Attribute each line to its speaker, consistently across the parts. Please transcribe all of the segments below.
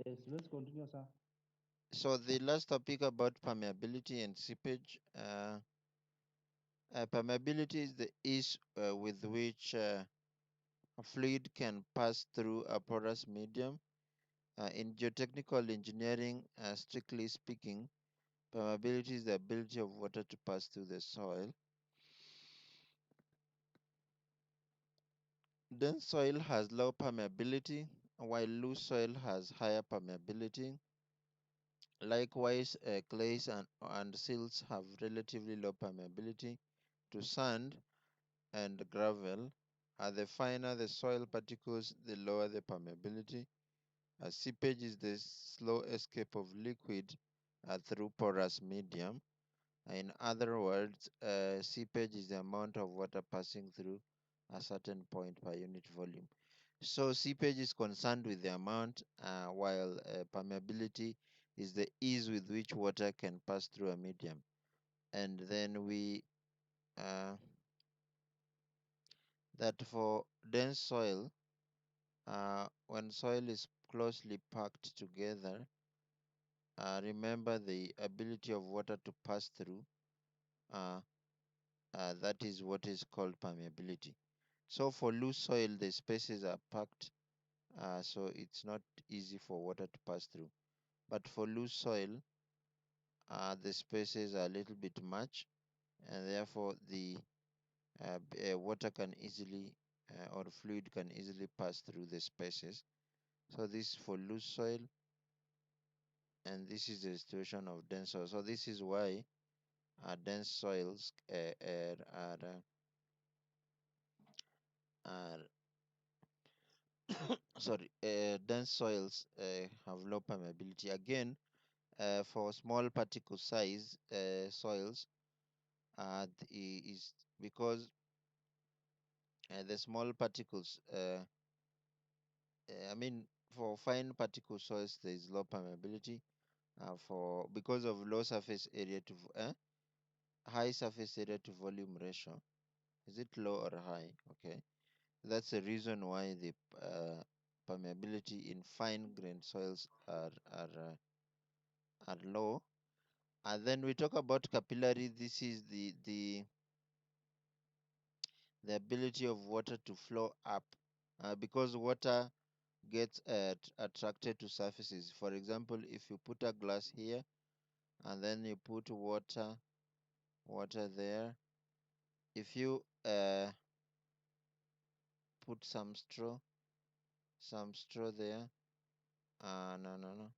Speaker 1: Yes, let's continue, sir.
Speaker 2: So the last topic about permeability and seepage. Permeability is the ease with which a fluid can pass through a porous medium. In geotechnical engineering, strictly speaking, permeability is the ability of water to pass through the soil. Dense soil has low permeability, while loose soil has higher permeability. Likewise, clays and silts have relatively low permeability to sand and gravel. The finer the soil particles, the lower the permeability. Seepage is the slow escape of liquid through porous medium. In other words, seepage is the amount of water passing through a certain point per unit volume. So seepage is concerned with the amount, while permeability is the ease with which water can pass through a medium. And then uh, that for dense soil, when soil is closely packed together, remember the ability of water to pass through. Uh, that is what is called permeability. So for loose soil, the spaces are packed, so it's not easy for water to pass through. But for loose soil, the spaces are a little bit much, and therefore the water can easily or fluid can easily pass through the spaces. So this is for loose soil, and this is the situation of dense soil. So this is why dense soils are sorry, dense soils have low permeability. Again, for small particle size soils, is because the small particles. I mean, for fine particle soils, there is low permeability. For because of low surface area to high surface area to volume ratio. Is it low or high? Okay, that's the reason why the permeability in fine grained soils are low. And then we talk about capillary. This is the ability of water to flow up, because water gets attracted to surfaces. For example, if you put a glass here and then you put water there, if you put some straw there, no,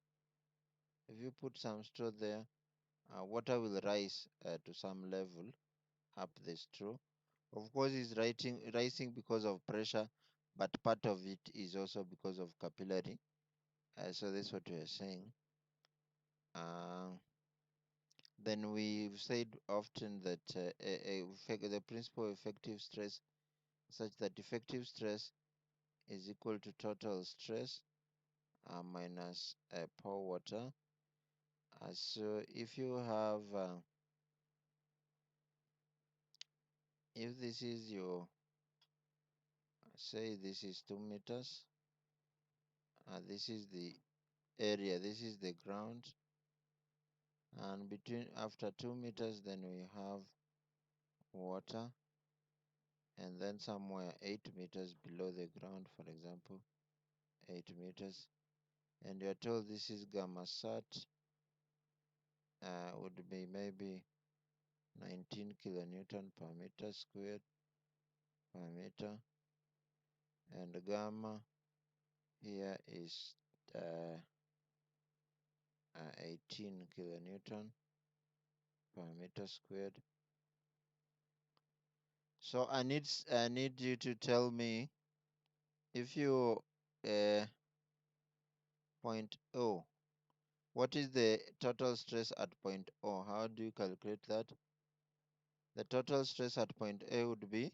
Speaker 2: if you put some straw there, water will rise to some level up the straw. Of course, it's rising because of pressure, but part of it is also because of capillary. So that's what we are saying. Uh, then we've said often that the principle of effective stress, such that effective stress is equal to total stress minus pore water. So if you have, if this is your, say this is 2 meters, this is the area, this is the ground, and between after 2 meters then we have water, and then somewhere 8 meters below the ground, for example, 8 meters, and you're told this is gamma sat, would be maybe 19 kilonewton per meter squared per meter, and gamma here is uh, 18 kilonewton per meter squared. So I need you to tell me, if you point O, what is the total stress at point O? How do you calculate that? The total stress at point A would be,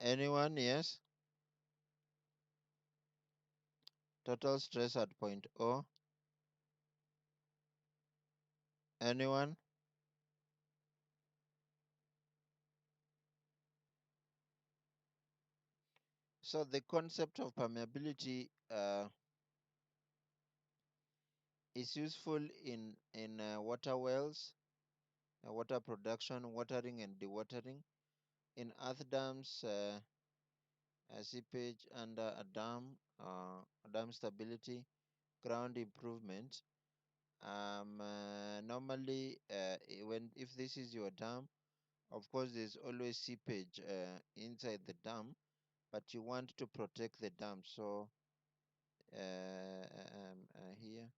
Speaker 2: anyone? Yes, total stress at point O. Anyone? So the concept of permeability, It's useful in water wells, water production, watering and dewatering, in earth dams, seepage under dam stability, ground improvement. Normally, when if this is your dam, of course, there's always seepage inside the dam, but you want to protect the dam. So here,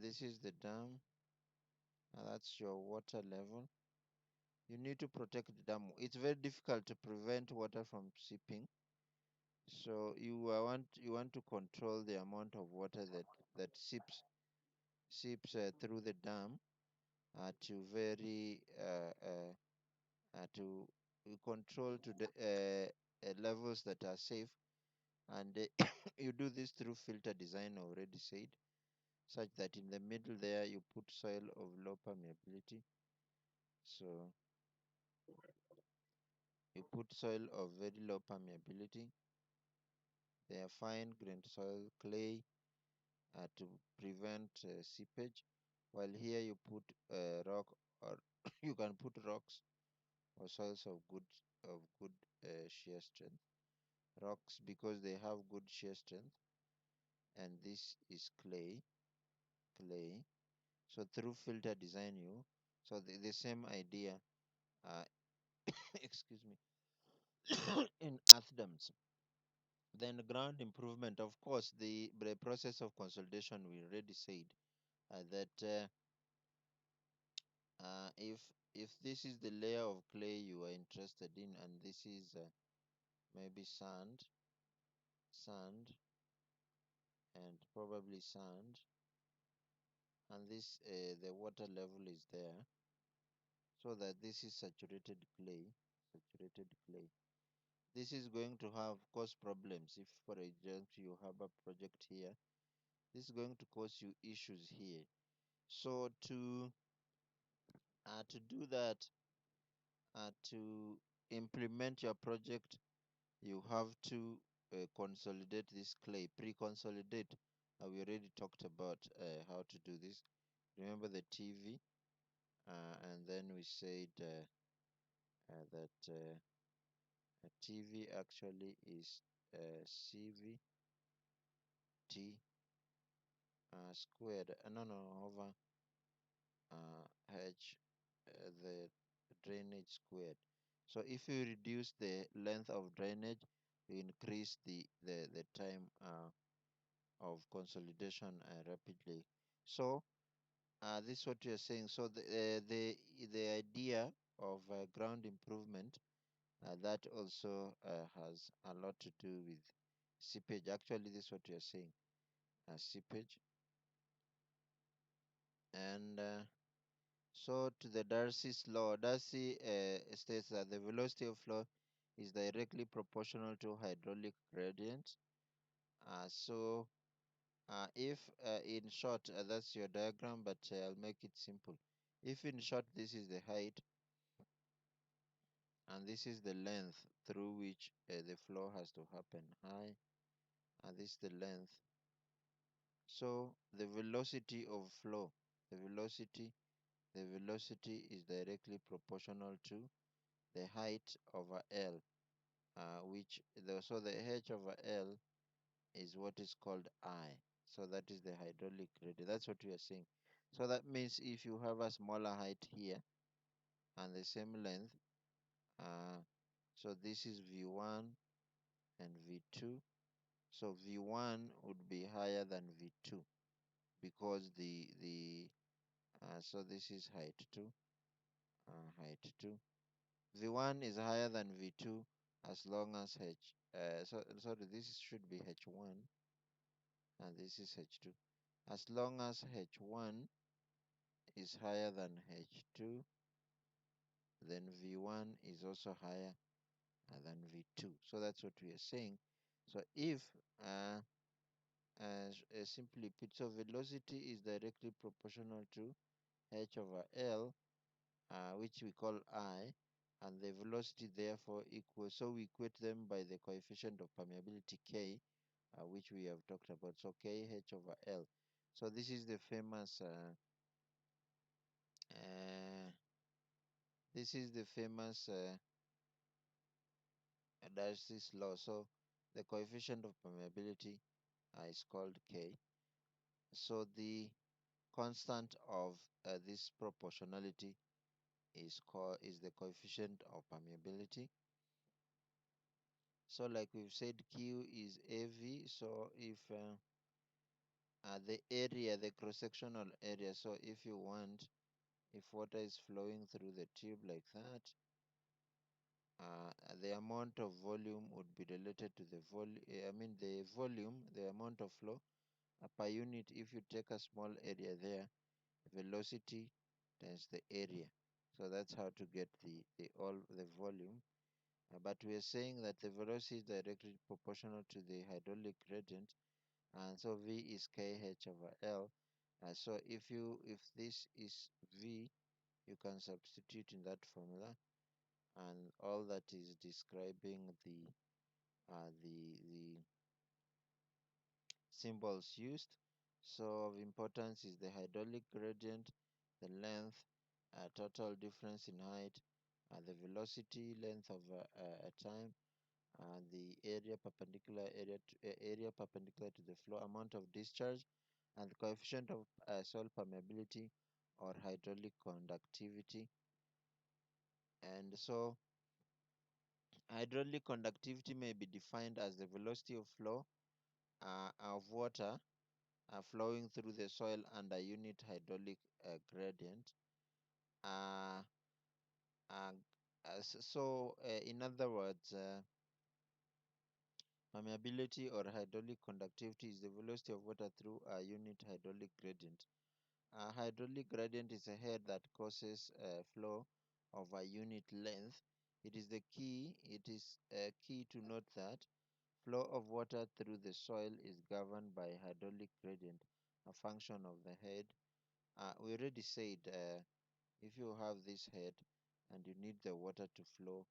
Speaker 2: this is the dam. That's your water level. You need to protect the dam. It's very difficult to prevent water from seeping. So you want to control the amount of water that seeps through the dam to very to control to the levels that are safe, and you do this through filter design already said, such that in the middle there you put soil of low permeability. So you put soil of very low permeability. They are fine grained soil, clay, to prevent seepage. While here you put rock, or you can put rocks or soils of good shear strength. Rocks because they have good shear strength, and this is clay. So through filter design, so the same idea. Uh, excuse me. In earth dams. Then ground improvement, of course, the process of consolidation we already said that if this is the layer of clay you are interested in, and this is maybe sand, and probably sand, and this the water level is there, so that this is saturated clay. This is going to have cause problems if, for example, you have a project here. This is going to cause you issues here. So to do that, to implement your project, you have to consolidate this clay, pre-consolidate. We already talked about how to do this. Remember the TV, and then we said that a TV actually is CVT squared. No, over H, the drainage squared. So if you reduce the length of drainage, you increase the time of consolidation rapidly. So this is what you're saying. So the idea of ground improvement, that also has a lot to do with seepage. Actually, this is what you're saying, seepage. And so to the Darcy's law, Darcy states that the velocity of flow is directly proportional to hydraulic gradient. So if in short, that's your diagram, but I'll make it simple. If in short this is the height and this is the length through which the flow has to happen, high, and this is the length. So the velocity of flow, the velocity, the velocity is directly proportional to the height over L, so the h over L is what is called I. So that is the hydraulic gradient. That's what we are saying. So that means if you have a smaller height here and the same length, uh, so this is V1 and V2. So V1 would be higher than V2 because so this is height 2. V1 is higher than V2 as long as sorry, this should be H1 and this is H2. As long as H1 is higher than H2, then V1 is also higher than V2. So that's what we are saying. So if simply put, so velocity is directly proportional to h over L, which we call I, and the velocity therefore equals, so we equate them by the coefficient of permeability K, which we have talked about. So KH over L. So this is the famous uh, this is the famous Darcy's law. So the coefficient of permeability is called K. So the constant of this proportionality is the coefficient of permeability. So like we've said, Q is AV. So if the area, the cross-sectional area, so if you want, if water is flowing through the tube like that, the amount of volume would be related to the volume, I mean the volume, the amount of flow per unit. If you take a small area there, velocity times the area. So that's how to get the volume. But we are saying that the velocity is directly proportional to the hydraulic gradient, and so V is kH over L. So if this is V, you can substitute in that formula, and all that is describing the symbols used. So of importance is the hydraulic gradient, the length, total difference in height, the velocity, length of time, the area perpendicular to the flow, amount of discharge, and the coefficient of soil permeability or hydraulic conductivity. And so hydraulic conductivity may be defined as the velocity of flow of water flowing through the soil under unit hydraulic gradient. Uh, uh, in other words, permeability or hydraulic conductivity is the velocity of water through a unit hydraulic gradient. A hydraulic gradient is a head that causes flow of a unit length. It is key to note that flow of water through the soil is governed by hydraulic gradient, a function of the head. We already said if you have this head and you need the water to flow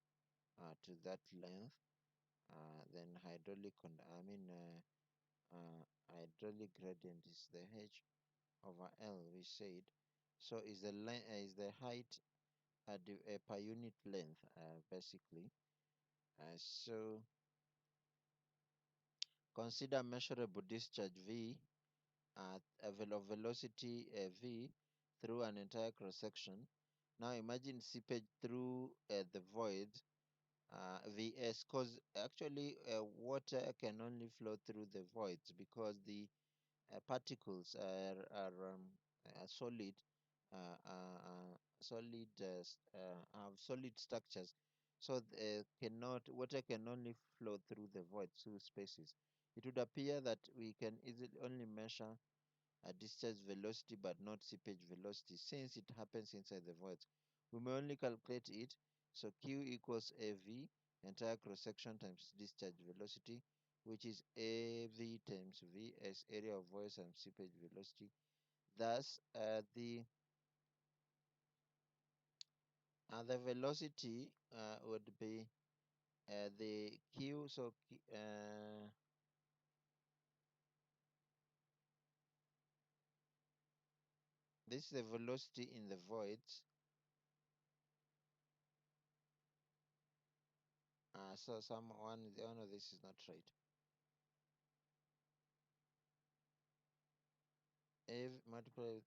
Speaker 2: to that length, then hydraulic gradient is the H over L, we said. So is the height per unit length, basically. So consider measurable discharge V at a velocity V through an entire cross section. Now imagine seepage through the void Vs, because actually water can only flow through the voids because the particles are solid, have solid structures, so cannot water can only flow through the void, through spaces. It would appear that we can easily only measure discharge velocity but not seepage velocity since it happens inside the voids. We may only calculate it. So Q equals AV, entire cross section, times discharge velocity, which is AV times V as area of voids and seepage velocity. Thus, the velocity would be the Q. So this is the velocity in the voids. So someone, oh no, this is not right. AV multiply.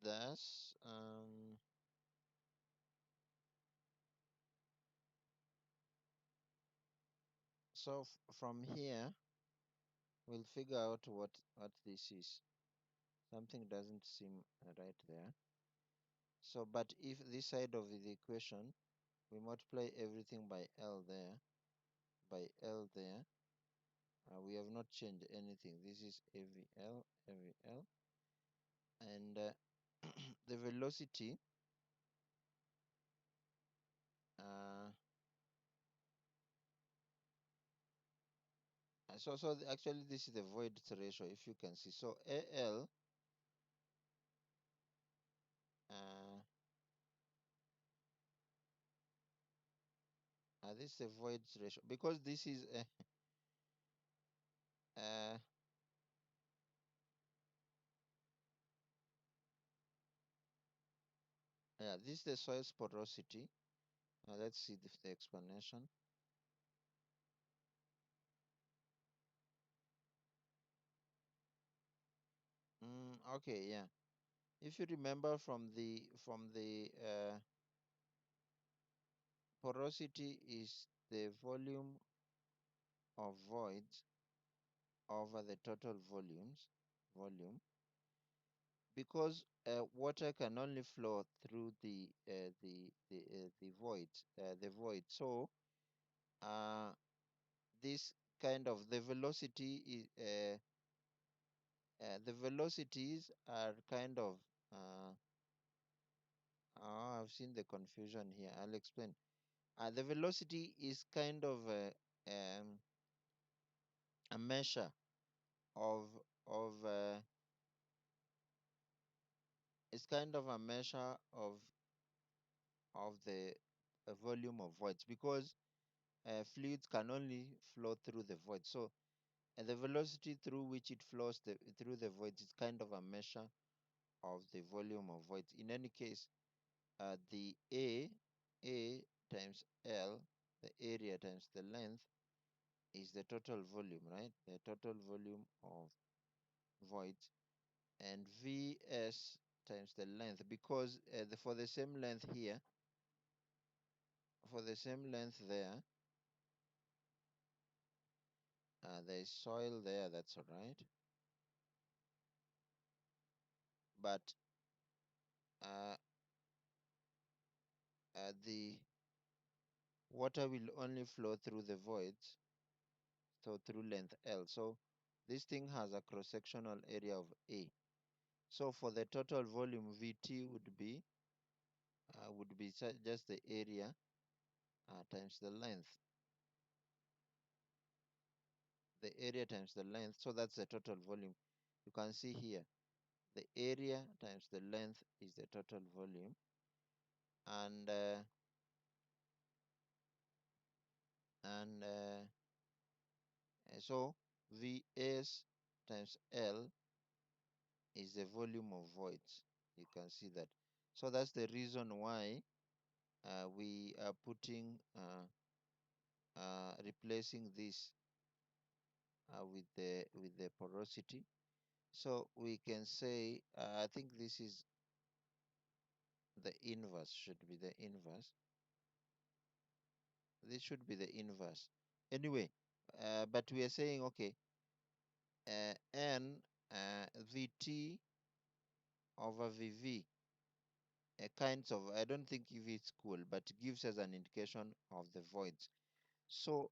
Speaker 2: Thus, so from here, we'll figure out what this is. Something doesn't seem right there. So, but if this side of the equation, we multiply everything by L there, we have not changed anything. This is AVL, AVL, and the velocity. Uh, actually, this is the void ratio, if you can see. So AL uh, this is a void ratio because this is uh, yeah, this is the soil's porosity. Let's see the explanation. Okay, yeah. If you remember from the porosity is the volume of voids over the total volume, because water can only flow through the void. So uh, this kind of the velocity is the velocities are kind of I've seen the confusion here. I'll explain. The velocity is kind of a measure of it's kind of a measure of the volume of voids, because fluids can only flow through the void. So the velocity through which it flows through the voids is kind of a measure of the volume of voids. In any case, the A times L, the area times the length, is the total volume, right? The total volume of voids, and Vs times the length, because for the same length here, for the same length there, there is soil there, that's all right. But uh, the water will only flow through the voids, so through length L. So this thing has a cross-sectional area of A. So for the total volume, Vt would be just the area times the length. The area times the length. So that's the total volume. You can see here, the area times the length is the total volume, and and so Vs times L is the volume of voids. You can see that. So that's the reason why we are putting replacing this with the porosity. So we can say I think this is the inverse, should be the inverse. This should be the inverse. Anyway, but we are saying okay, n Vt over Vv, kinds of, I don't think if it's cool, but gives us an indication of the voids. So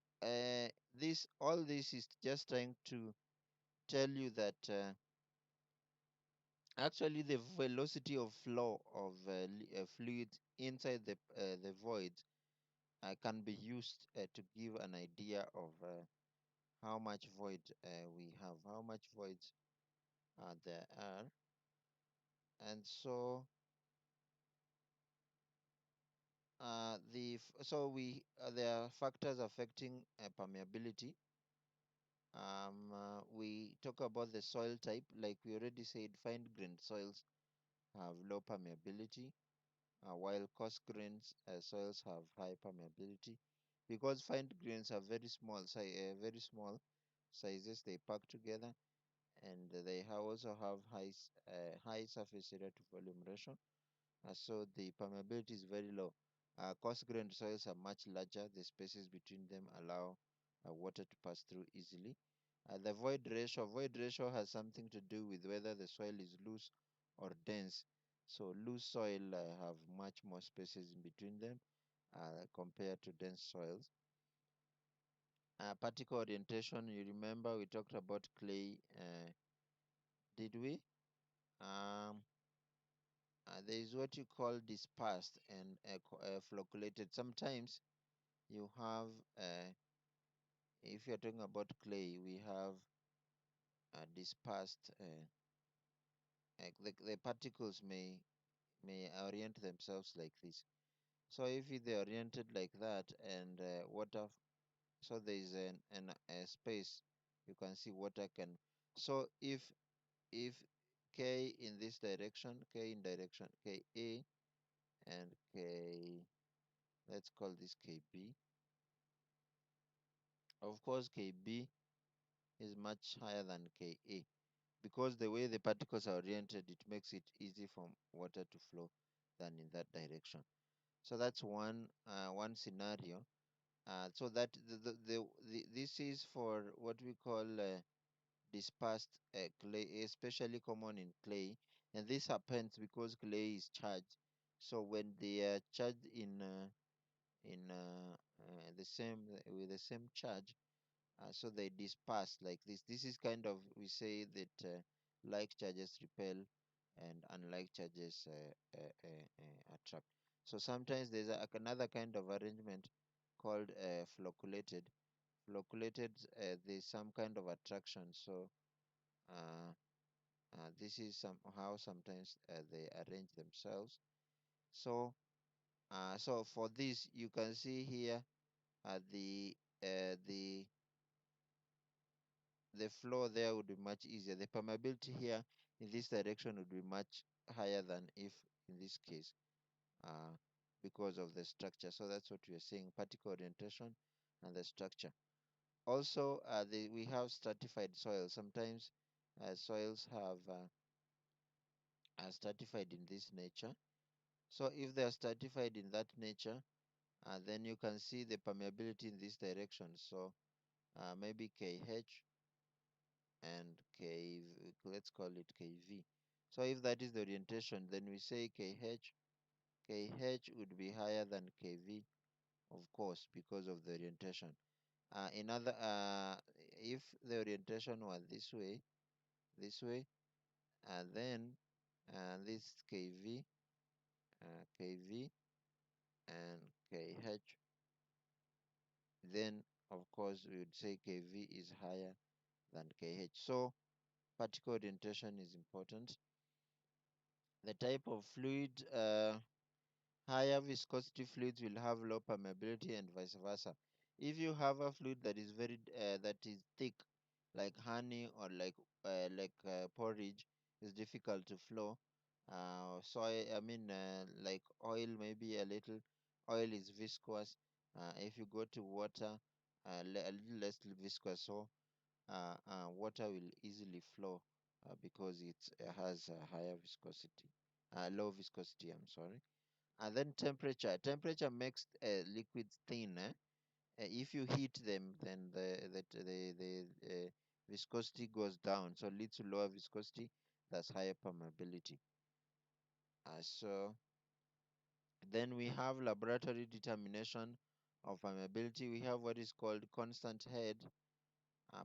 Speaker 2: this all this is just trying to tell you that actually the velocity of flow of fluid inside the void can be used to give an idea of how much void we have, how much voids there are. And so there are factors affecting permeability. We talk about the soil type, like we already said, fine grained soils have low permeability, while coarse grained soils have high permeability. Because fine grains are very small sizes, they pack together, and they also have high surface area to volume ratio. So the permeability is very low. Coarse-grained soils are much larger. The spaces between them allow water to pass through easily. The void ratio has something to do with whether the soil is loose or dense. So loose soil have much more spaces in between them compared to dense soils. Particle orientation, you remember we talked about clay, did we? Um, there is what you call dispersed and flocculated. Sometimes you have, if you're talking about clay, we have dispersed. The particles may orient themselves like this. So if they oriented like that, and water, so there is a space, you can see water can. So if K in this direction, K in direction KA, and K, let's call this KB. Of course, KB is much higher than KA, because the way the particles are oriented, it makes it easy for water to flow than in that direction. So that's one scenario. So that this is for what we call dispersed clay, especially common in clay, and this happens because clay is charged. So when they are charged in the same with the same charge, so they disperse like this. This is kind of, we say that like charges repel and unlike charges attract. So sometimes there's another kind of arrangement called flocculated. Flocculated, there's some kind of attraction. So uh, this is somehow sometimes they arrange themselves. So so for this, you can see here the the flow there would be much easier. The permeability here in this direction would be much higher than if in this case, uh, because of the structure. So that's what we are saying: particle orientation and the structure. Also, we have stratified soils. Sometimes soils have are stratified in this nature. So if they are stratified in that nature, then you can see the permeability in this direction. So maybe KH and let's call it KV. So if that is the orientation, then we say KH would be higher than KV, of course, because of the orientation. If the orientation was this way, then this KV and KH, then of course we would say KV is higher than KH. So particle orientation is important. The type of fluid, higher viscosity fluids will have low permeability and vice versa. If you have a fluid that is that is thick, like honey or like porridge, is difficult to flow. I mean, like oil, maybe a little. Oil is viscous. If you go to water, a little less viscous, so water will easily flow because it has a higher viscosity, low viscosity. I'm sorry. And then temperature. Temperature makes liquids thin. If you heat them, then the viscosity goes down, so leads to lower viscosity. That's higher permeability. So then we have laboratory determination of permeability. We have what is called constant head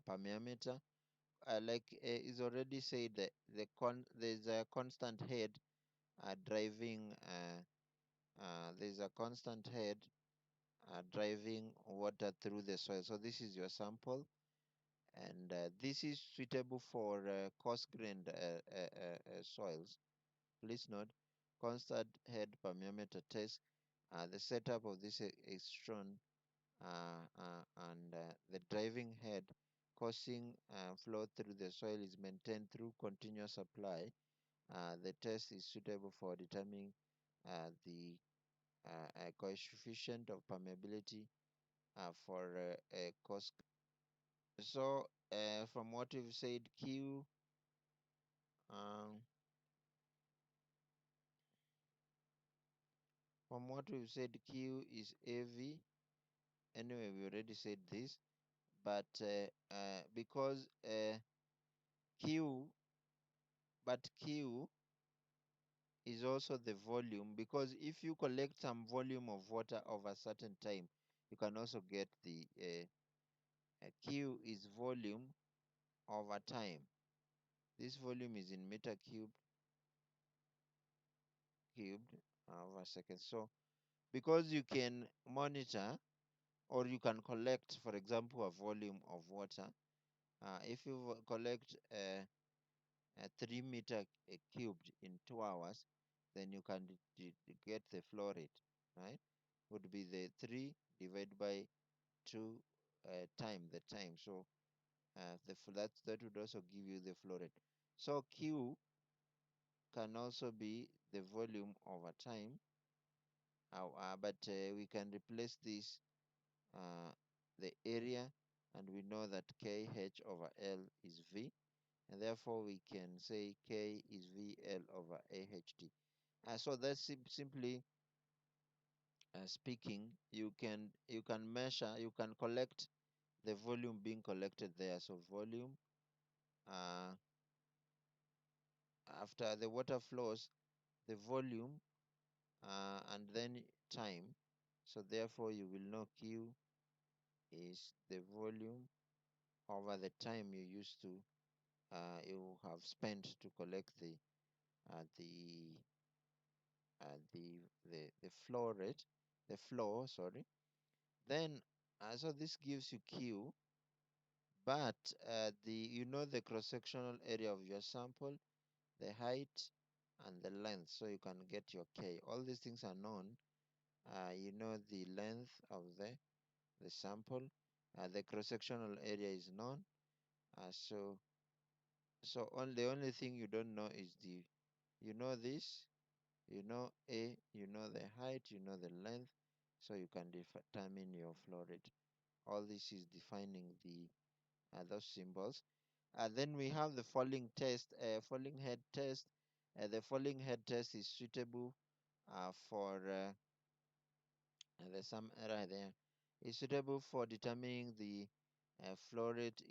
Speaker 2: permeameter. Like is already said, that there's a constant head driving. There's a constant head driving water through the soil. So this is your sample, and this is suitable for coarse-grained soils. Please note, constant head permeameter test. The setup of this is shown, and the driving head causing flow through the soil is maintained through continuous supply. The test is suitable for determining the coefficient of permeability for a coarse. So, from what we've said, um, from what we've said, Q is AV. Anyway, we already said this, but because Q, but Q is also the volume, because if you collect some volume of water over a certain time, you can also get the Q is volume over time. This volume is in meter cubed over seconds. So, because you can monitor or you can collect, for example, a volume of water. If you collect a 3 meter cubed in 2 hours, then you can get the flow rate, right? would be the 3 divided by 2 the time. So that would also give you the flow rate. So Q can also be the volume over time, but we can replace this the area, and we know that KH over L is V, and therefore we can say K is VL over AHT. So that's simply speaking, you can measure, you can collect the volume being collected there. So volume, uh, after the water flows, the volume, and then time. So therefore you will know Q is the volume over the time you have spent to collect the the flow rate, the flow, sorry. Then so this gives you Q, but the cross-sectional area of your sample, the height, and the length, so you can get your K. All these things are known. You know the length of the sample, the cross-sectional area is known. The only thing you don't know is you know this, you know A, you know the height, you know the length, so you can determine your flow rate. All this is defining those symbols. Then we have the falling head test. The falling head test is suitable for there's some error there. It's suitable for determining the flow rate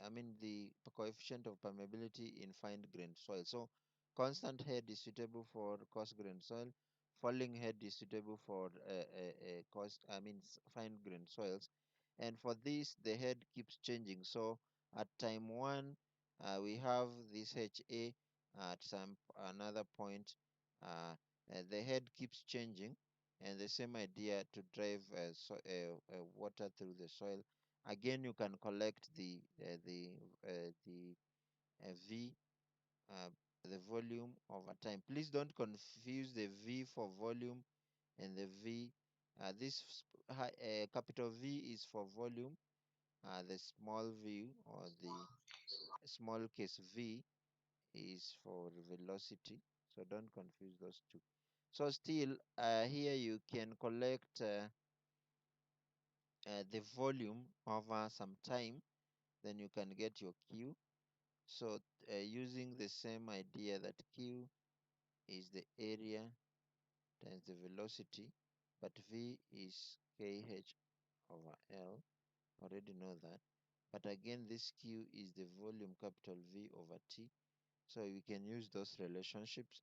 Speaker 2: I mean the coefficient of permeability in fine-grained soil. So constant head is suitable for coarse-grained soil. Falling head is suitable for fine-grained soils. And for this, the head keeps changing. So at time 1, we have this HA. At some another point, the head keeps changing, and the same idea to drive water through the soil. Again, you can collect V, uh, the volume over time. Please don't confuse the V for volume and the V. Capital V is for volume. The small v, or the small case v, is for velocity. So don't confuse those two. So still, here you can collect the volume over some time, then you can get your Q. So using the same idea that Q is the area times the velocity, but V is KH over L. Already know that. But again, this Q is the volume, capital V over T. So we can use those relationships.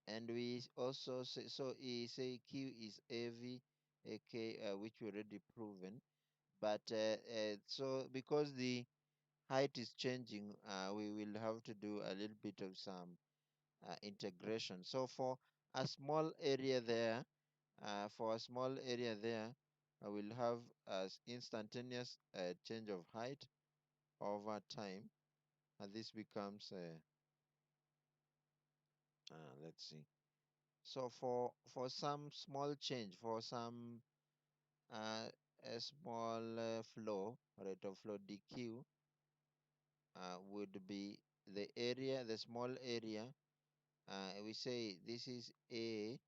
Speaker 2: And we also say, so we say Q is AV, AK, which we already proven. But so because the height is changing, we will have to do a little bit of some integration. So for a small area there, I will have instantaneous change of height over time, and this becomes let's see. So for some small change, for some a small rate of flow dq would be the small area. We say this is A.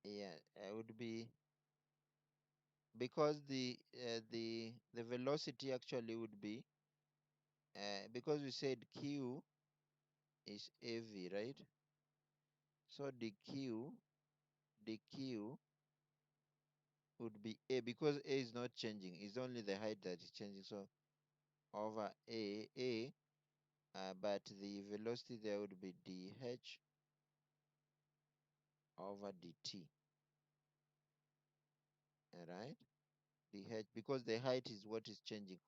Speaker 2: Yeah, would be because the velocity actually would be because we said Q is AV, right? So dq would be A, because A is not changing, it's only the height that is changing. So over A, but the velocity there would be dH over dt, all right? DH, because the height is what is changing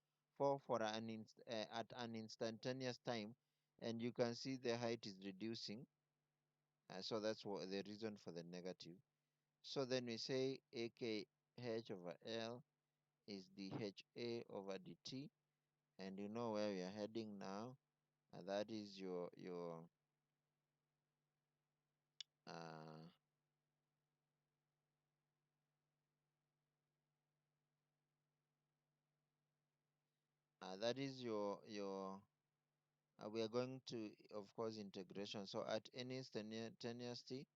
Speaker 2: at an instantaneous time, and you can see the height is reducing. So that's what the reason for the negative. So then we say AKH over L is dHA over dt, and you know where we are heading now. That is your That is your we are going to, of course, integration. So at any instantaneous t,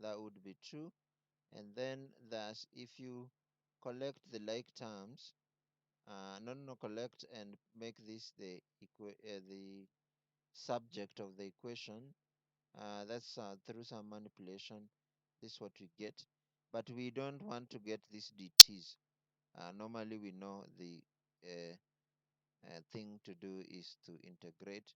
Speaker 2: that would be true. And then thus, if you collect the like terms, no, collect and make this the subject of the equation. That's through some manipulation. This is what we get, but we don't want to get these dt's. Normally, we know the uh, thing to do is to integrate.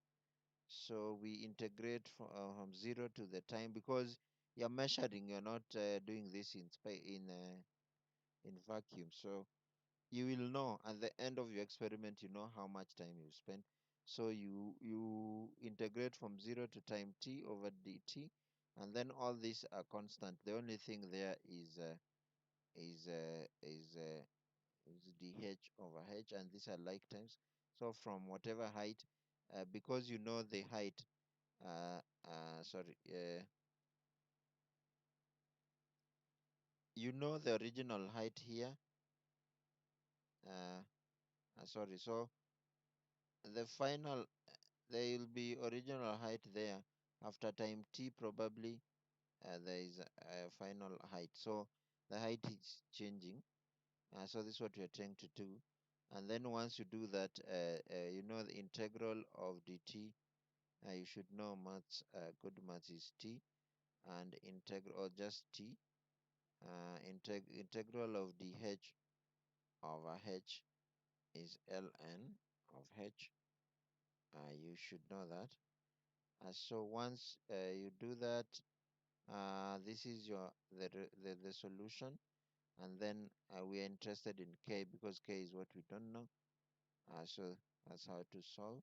Speaker 2: So we integrate from 0 to the time, because you're measuring, you're not doing this in vacuum. So you will know at the end of your experiment, you know how much time you spent. So you integrate from 0 to time t over dt, and then all these are constant. The only thing there is uh, is uh, is dh over h, and these are like times. So from whatever height, because you know the height, sorry, you know the original height here. uh, Sorry, so the final, there will be original height there. After time t, probably there is a final height. So the height is changing. So this is what we are trying to do. And then once you do that, you know the integral of dt. You should know maths. Good maths is t, and integral, or just t. Integral of dh over h is ln of h. You should know that. So once you do that, this is the solution. And then we are interested in k, because k is what we don't know. So that's how to solve.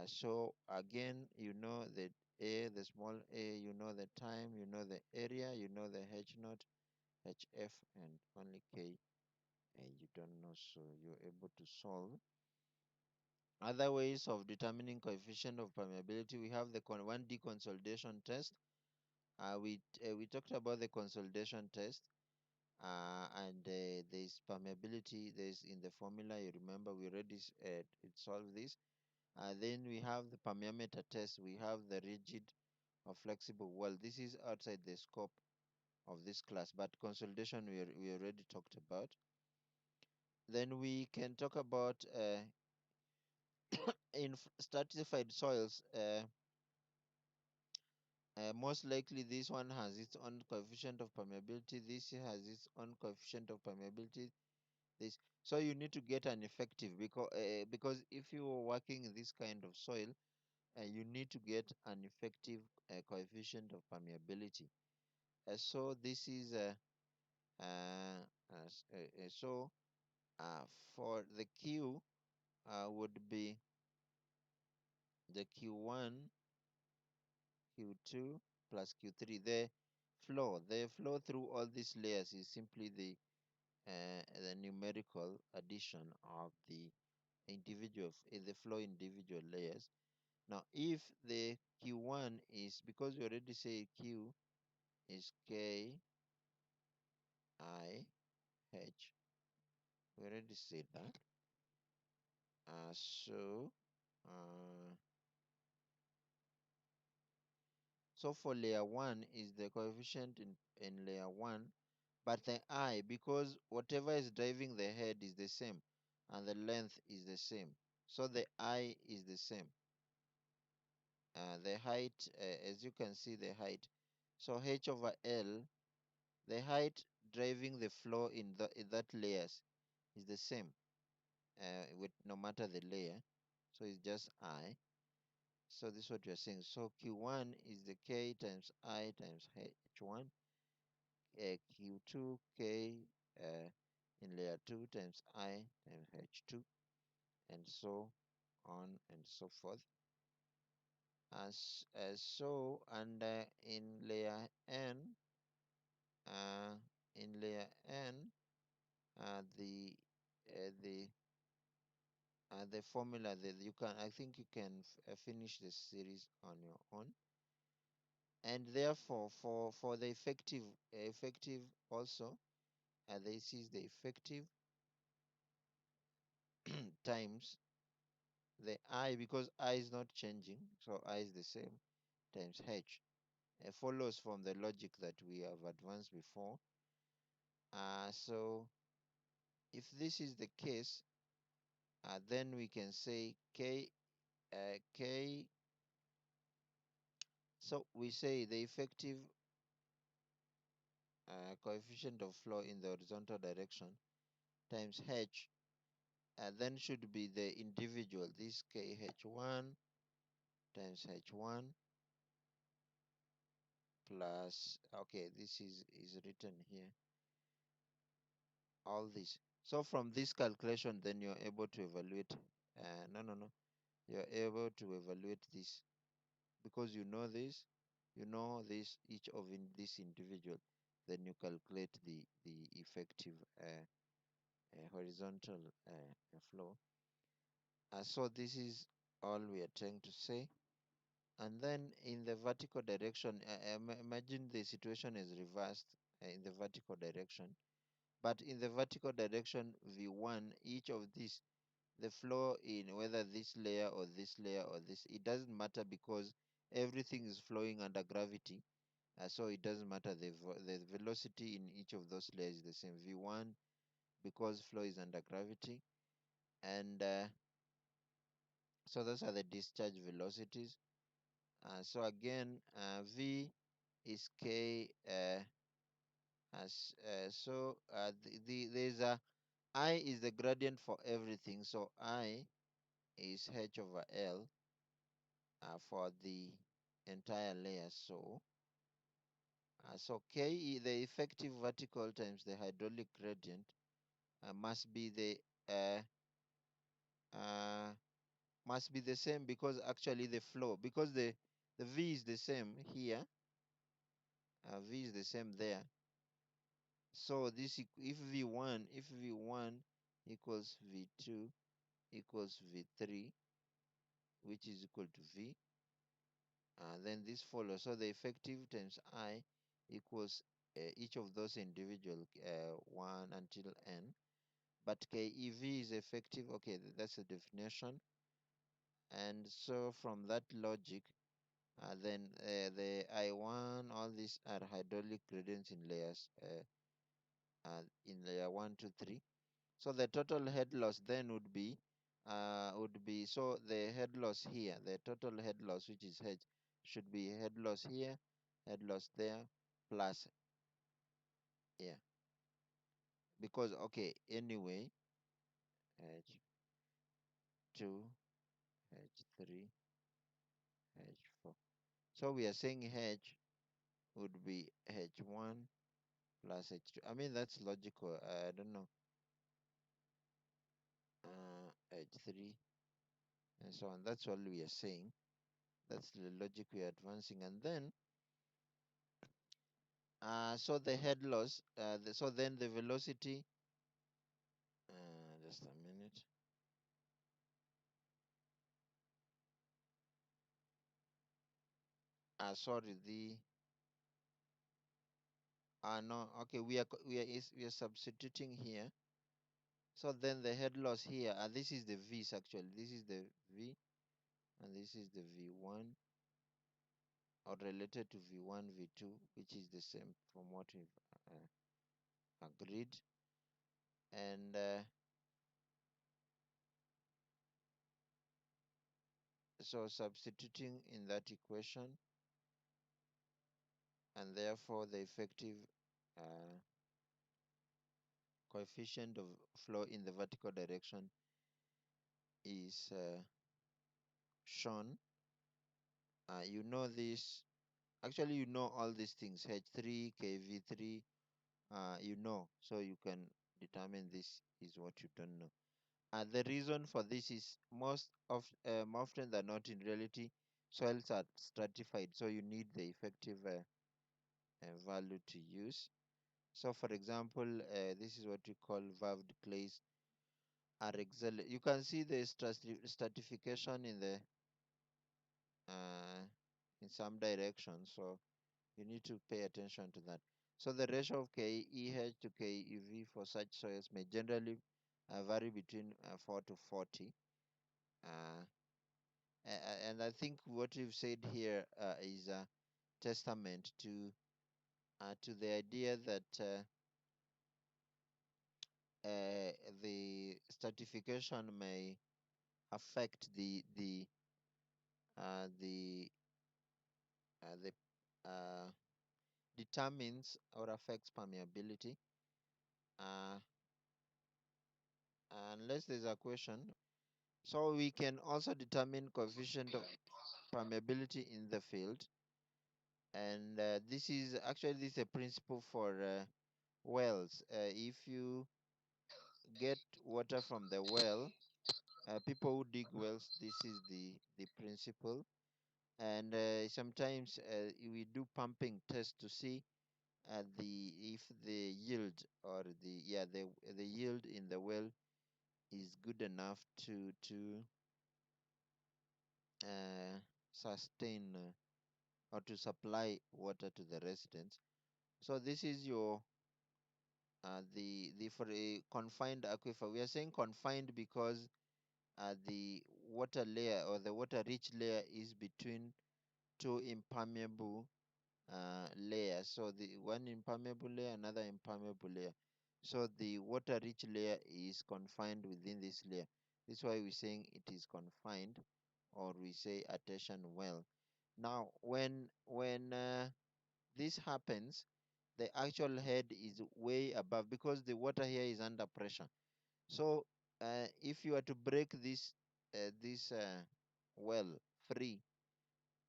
Speaker 2: So again, you know the a, the small a, you know the time, you know the area, you know the h naught, hf, and only k you don't know. So you're able to solve. Other ways of determining coefficient of permeability, we have the 1D consolidation test. We talked about the consolidation test, and there's permeability. There's in the formula. You remember we already solved this. Then we have the permeameter test. We have the rigid or flexible wall. This is outside the scope of this class, but consolidation we already talked about. Then we can talk about in stratified soils. Most likely this one has its own coefficient of permeability. This has its own coefficient of permeability. This, so you need to get an effective, because if you are working in this kind of soil, you need to get an effective coefficient of permeability. So this is uh, so for the q would be the q1, q2 plus q3. The flow through all these layers is simply the numerical addition of the the flow individual layers. Now, if the q1 is, because we already say q is k I h, we already said that. So uh, so for layer 1 is the coefficient in layer 1, but the I, because whatever is driving the head is the same and the length is the same, so the I is the same. The height, as you can see, the height, so h over l, the height driving the flow in that layers is the same, with no matter the layer, so it's just I. So this is what we are saying. So q1 is the k times I times h1, q2 k in layer 2 times I times h2, and so on and so forth. So, and uh, in layer n, the uh, the the formula that you can, I think you can finish the series on your own. And therefore, for the effective also, this is the effective. times the I, because I is not changing, so I is the same, times H. Follows from the logic that we have advanced before. So if this is the case, then we can say K. So we say the effective coefficient of flow in the horizontal direction times H, then should be the individual, this KH1 times H1 plus, okay, this is written here, all this. So from this calculation, then you're able to evaluate, no, you're able to evaluate this because you know this, each of this individual, then you calculate the effective horizontal flow. So this is all we are trying to say. And then in the vertical direction, imagine the situation is reversed in the vertical direction. But in the vertical direction V1, each of these, the flow in whether this layer or this layer or this, it doesn't matter because everything is flowing under gravity. So it doesn't matter, the velocity in each of those layers is the same, V1, because flow is under gravity. And so those are the discharge velocities. So again, V is K as there's a I is the gradient for everything, so I is H over L for the entire layer. So K, the effective vertical times the hydraulic gradient, must be the uh, uh, must be the same, because actually the flow, because the V is the same here, V is the same there. So this, if V1 equals V2 equals V3, which is equal to V, then this follows. So the effective times I equals each of those individual 1 until n. But KEV is effective. Okay, that's the definition. And so from that logic, then the I1, all these are hydraulic gradients in layers, in layer 1, 2, 3. So the total head loss then would be, so the head loss here, the total head loss, which is H, should be head loss here, head loss there, plus, yeah, because, okay, anyway, H2, H3, H4. So we are saying H would be H1 plus H2. I mean, that's logical. I don't know. H3 and so on. That's all we are saying. That's the logic we are advancing. And then, so the head loss, so then the velocity, just a minute. Sorry, no, okay, we are substituting here. So then the head loss here, this is the V's actually. This is the V, and this is the V1, or related to V1, V2, which is the same from what we've agreed. And so substituting in that equation, and therefore the effective uh, coefficient of flow in the vertical direction is shown. You know this, actually you know all these things, H3, KV3, you know, so you can determine this is what you don't know. The reason for this is often than not, in reality, soils are stratified, so you need the effective value to use. So for example, this is what we call valved clays are excellent. You can see the stratification uh, in some direction, so you need to pay attention to that. So the ratio of KEH to KEV for such soils may generally vary between 4 to 40. Uh, and I think what you've said here is a testament to the idea that the stratification may affect the the determines or affects permeability. Uh, unless there's a question, so we can also determine coefficient of permeability in the field, and this is a principle for wells. If you get water from the well, people who dig wells, this is the principle. And sometimes we do pumping tests to see the if the yield or the yield in the well is good enough to uh, sustain or to supply water to the residents. So this is your the for a confined aquifer. We are saying confined because the water layer or the water rich layer is between two impermeable layer. So the one impermeable layer, another impermeable layer. So the water rich layer is confined within this layer. This is why we're saying it is confined, or we say artesian well. Now when this happens, the actual head is way above because the water here is under pressure. So if you are to break this well free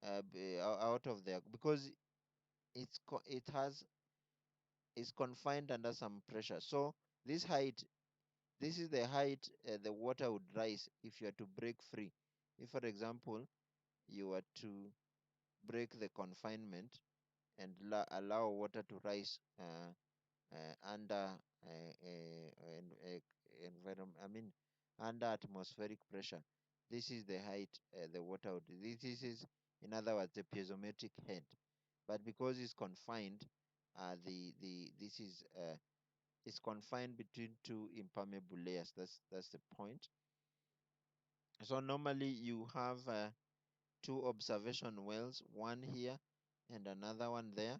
Speaker 2: out of there, because it has is confined under some pressure. So this height, this is the height the water would rise if you are to break free. If, for example, you were to break the confinement and allow water to rise under environment, I mean, under atmospheric pressure. This is the height the water would. This is, in other words, the piezometric head. But because it's confined, the this is confined between two impermeable layers. That's the point. So normally you have two observation wells, one here and another one there,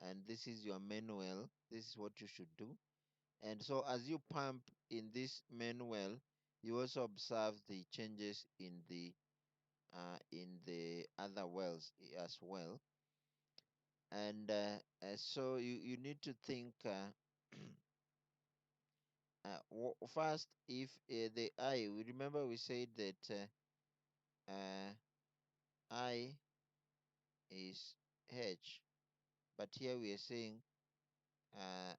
Speaker 2: and this is your main well. This is what you should do. And so as you pump in this main well, you also observe the changes in the other wells as well. And so you need to think first, if the I, we remember we said that I is H, but here we are saying, uh,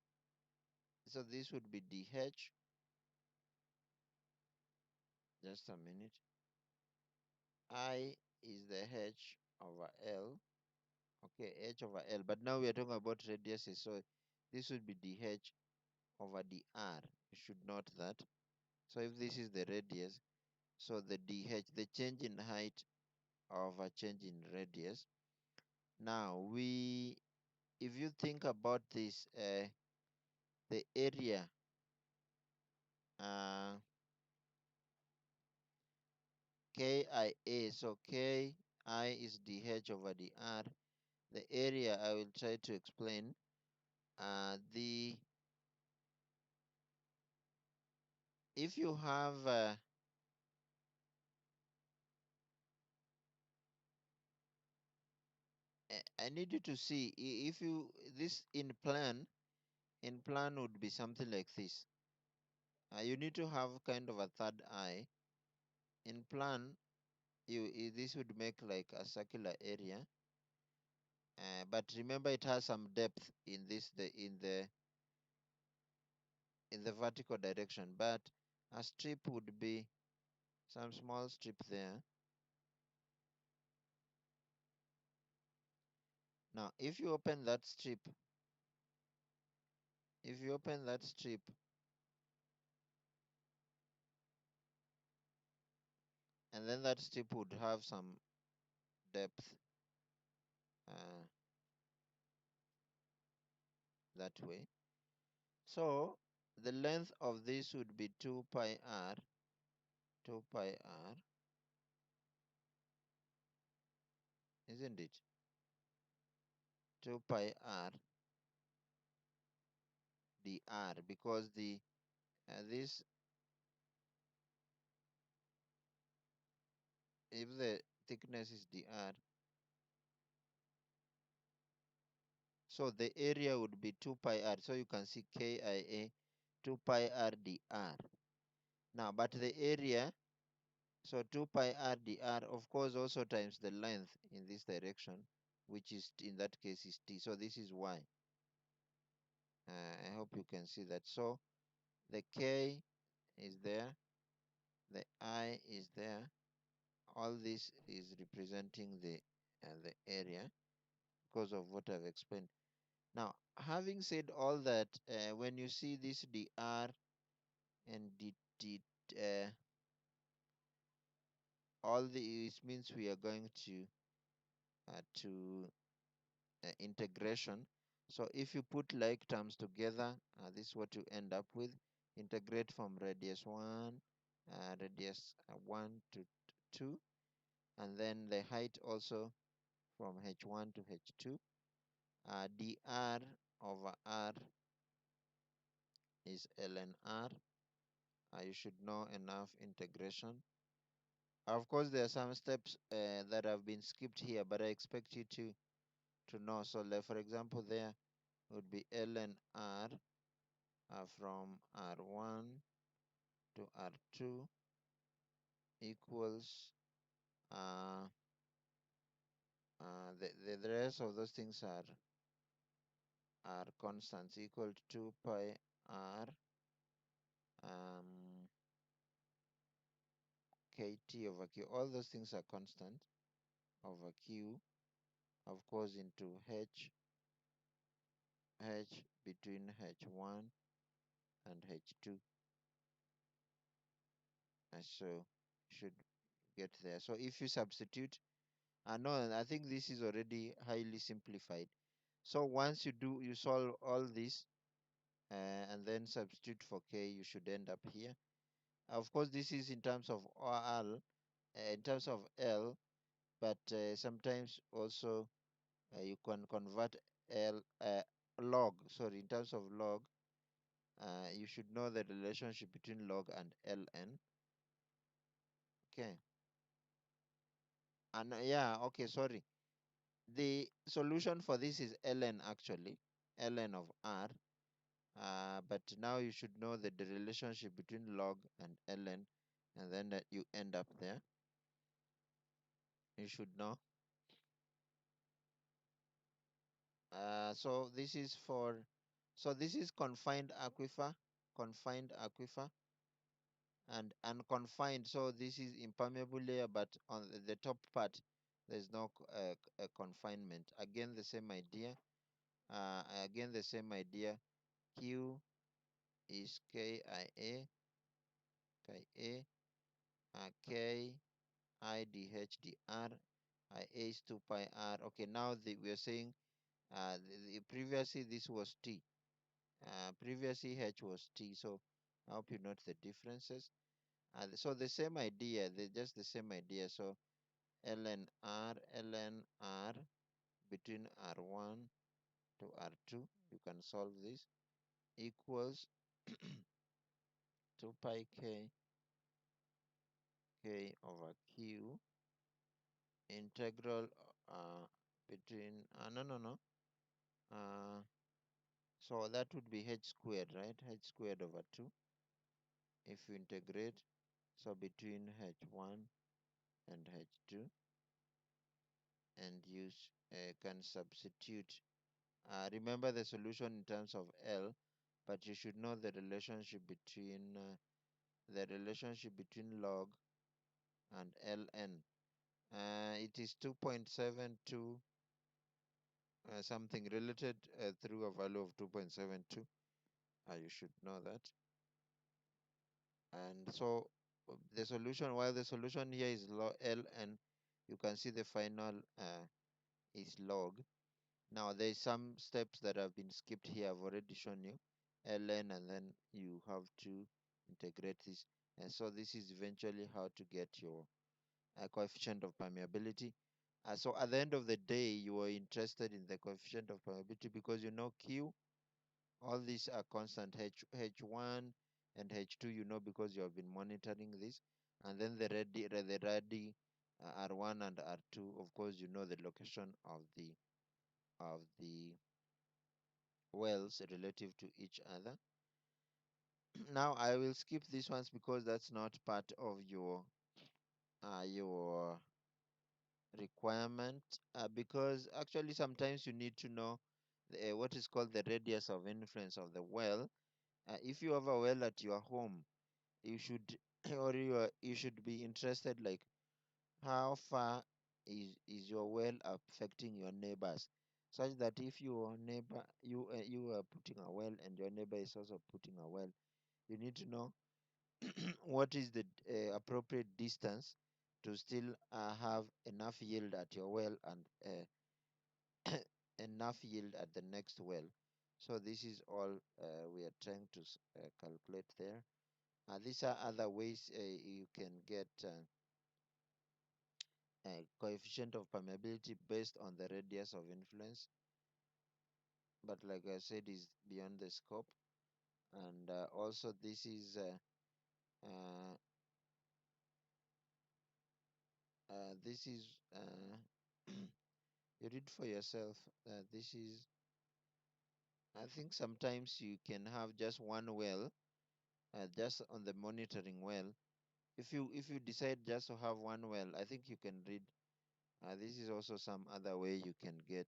Speaker 2: so this would be DH. Just a minute. I is the H over L. Okay, H over L. But now we are talking about radiuses, so this would be DH over dr. You should note that. So if this is the radius, so the DH, the change in height of a change in radius. Now if you think about this, the area, uh, KIA, so KI is dH over dr. The area I will try to explain. The If you have I need you to see if you this in plan would be something like this. You need to have kind of a third eye. In plan, this would make like a circular area. But remember, it has some depth in this in the vertical direction. But a strip would be some small strip there. Now, if you open that strip, and then that strip would have some depth uh, that way. So the length of this would be 2 pi r, 2 pi r, isn't it? 2 pi r dr, because the this, if the thickness is dr, so the area would be 2 pi r. So you can see KIA 2 pi r dr. Now, but the area, so 2 pi r dr, of course, also times the length in this direction, which is in that case is t. So this is y. I hope you can see that. So the k is there, the I is there. All this is representing the area because of what I've explained. Now, having said all that, when you see this dr and dt, all this means we are going to integration. So if you put like terms together, this is what you end up with. Integrate from radius 1, radius 1 to 2, and then the height also from h1 to h2. Dr over r is ln r. You should know enough integration. Of course, there are some steps that have been skipped here, but I expect you to know. So, like for example, there would be ln r from r1 to r2 equals the rest of those things are constants, equal to 2 pi r um, kt over q. All those things are constant over q, of course, into h between h1 and h2. So should get there. So if you substitute, no, I think this is already highly simplified. So once you solve all this and then substitute for k, you should end up here. Of course, this is in terms of r, in terms of l, but sometimes also you can convert l log. Sorry, in terms of log, you should know the relationship between log and ln. Okay, and yeah, okay, sorry. The solution for this is ln actually, ln of r. But now you should know the relationship between log and ln, and then that you end up there. You should know. So this is so this is confined aquifer, and unconfined. So this is impermeable layer, but on the top part, there's no confinement. Again, the same idea. Again, the same idea. Q is KIA, KA, K IDH IA is 2 pi r. Okay, now we are saying previously this was T. Previously H was T. So I hope you note the differences. So the same idea, just the same idea. So ln r between r1 to r2, you can solve this, equals 2 pi k over q integral between no. Uh, so that would be h squared, right? H squared over 2 if you integrate. So between h1 and h2, and you can substitute. Remember the solution in terms of L, but you should know the relationship between log and ln. It is 2.72 something related through a value of 2.72. You should know that. And so the solution, while the solution here is ln, you can see the final is log. Now there is some steps that have been skipped here. I've already shown you. ln, and then you have to integrate this. And so this is eventually how to get your coefficient of permeability. So at the end of the day, you are interested in the coefficient of permeability because you know Q, all these are constant, H1 and H2, you know, because you have been monitoring this. And then the R1 and R2, of course, you know the location of the wells relative to each other. Now I will skip these ones because that's not part of your requirement, because actually sometimes you need to know what is called the radius of influence of the well. If you have a well at your home, you should you should be interested, like, how far is your well affecting your neighbors, such that if your neighbor, you are putting a well and your neighbor is also putting a well, you need to know what is the appropriate distance to still have enough yield at your well and enough yield at the next well. So this is all we are trying to calculate there. These are other ways you can get coefficient of permeability based on the radius of influence, but like I said, is beyond the scope. And also uh, this is you read for yourself. This is, I think sometimes you can have just one well, just on the monitoring well. If you decide just to have one well, I think you can read. This is also some other way you can get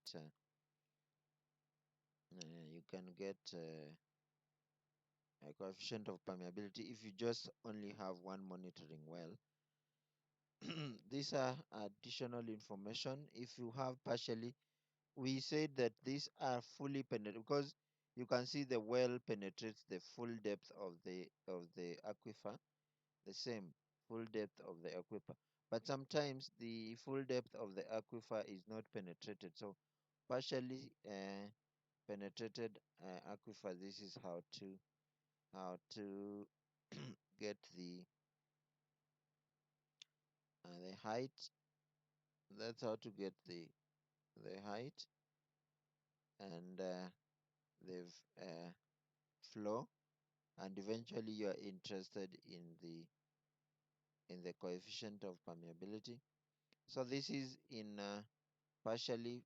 Speaker 2: a coefficient of permeability if you just only have one monitoring well. These are additional information. If you have partially, we said that these are fully penetrated because you can see the well penetrates the full depth of the aquifer, the same full depth of the aquifer. But sometimes the full depth of the aquifer is not penetrated. So partially penetrated aquifer, this is how to get the height. That's how to get the height and the flow, and eventually you are interested in the coefficient of permeability. So this is in partially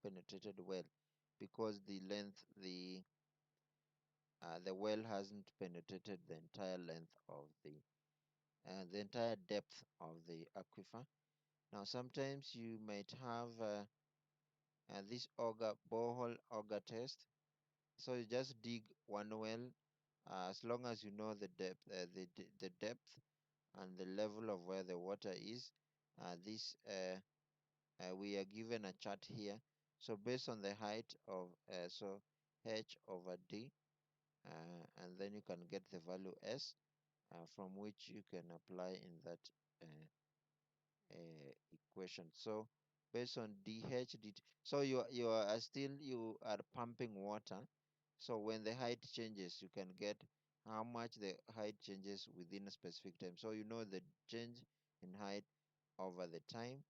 Speaker 2: penetrated well, because the well hasn't penetrated the entire depth of the aquifer. Now sometimes you might have this borehole auger test. So you just dig one well, as long as you know the depth and the level of where the water is. This We are given a chart here. So based on the height of h over d, and then you can get the value s, from which you can apply in that equation. So based on dh, so you are pumping water. So when the height changes, you can get how much the height changes within a specific time. So you know the change in height over the time,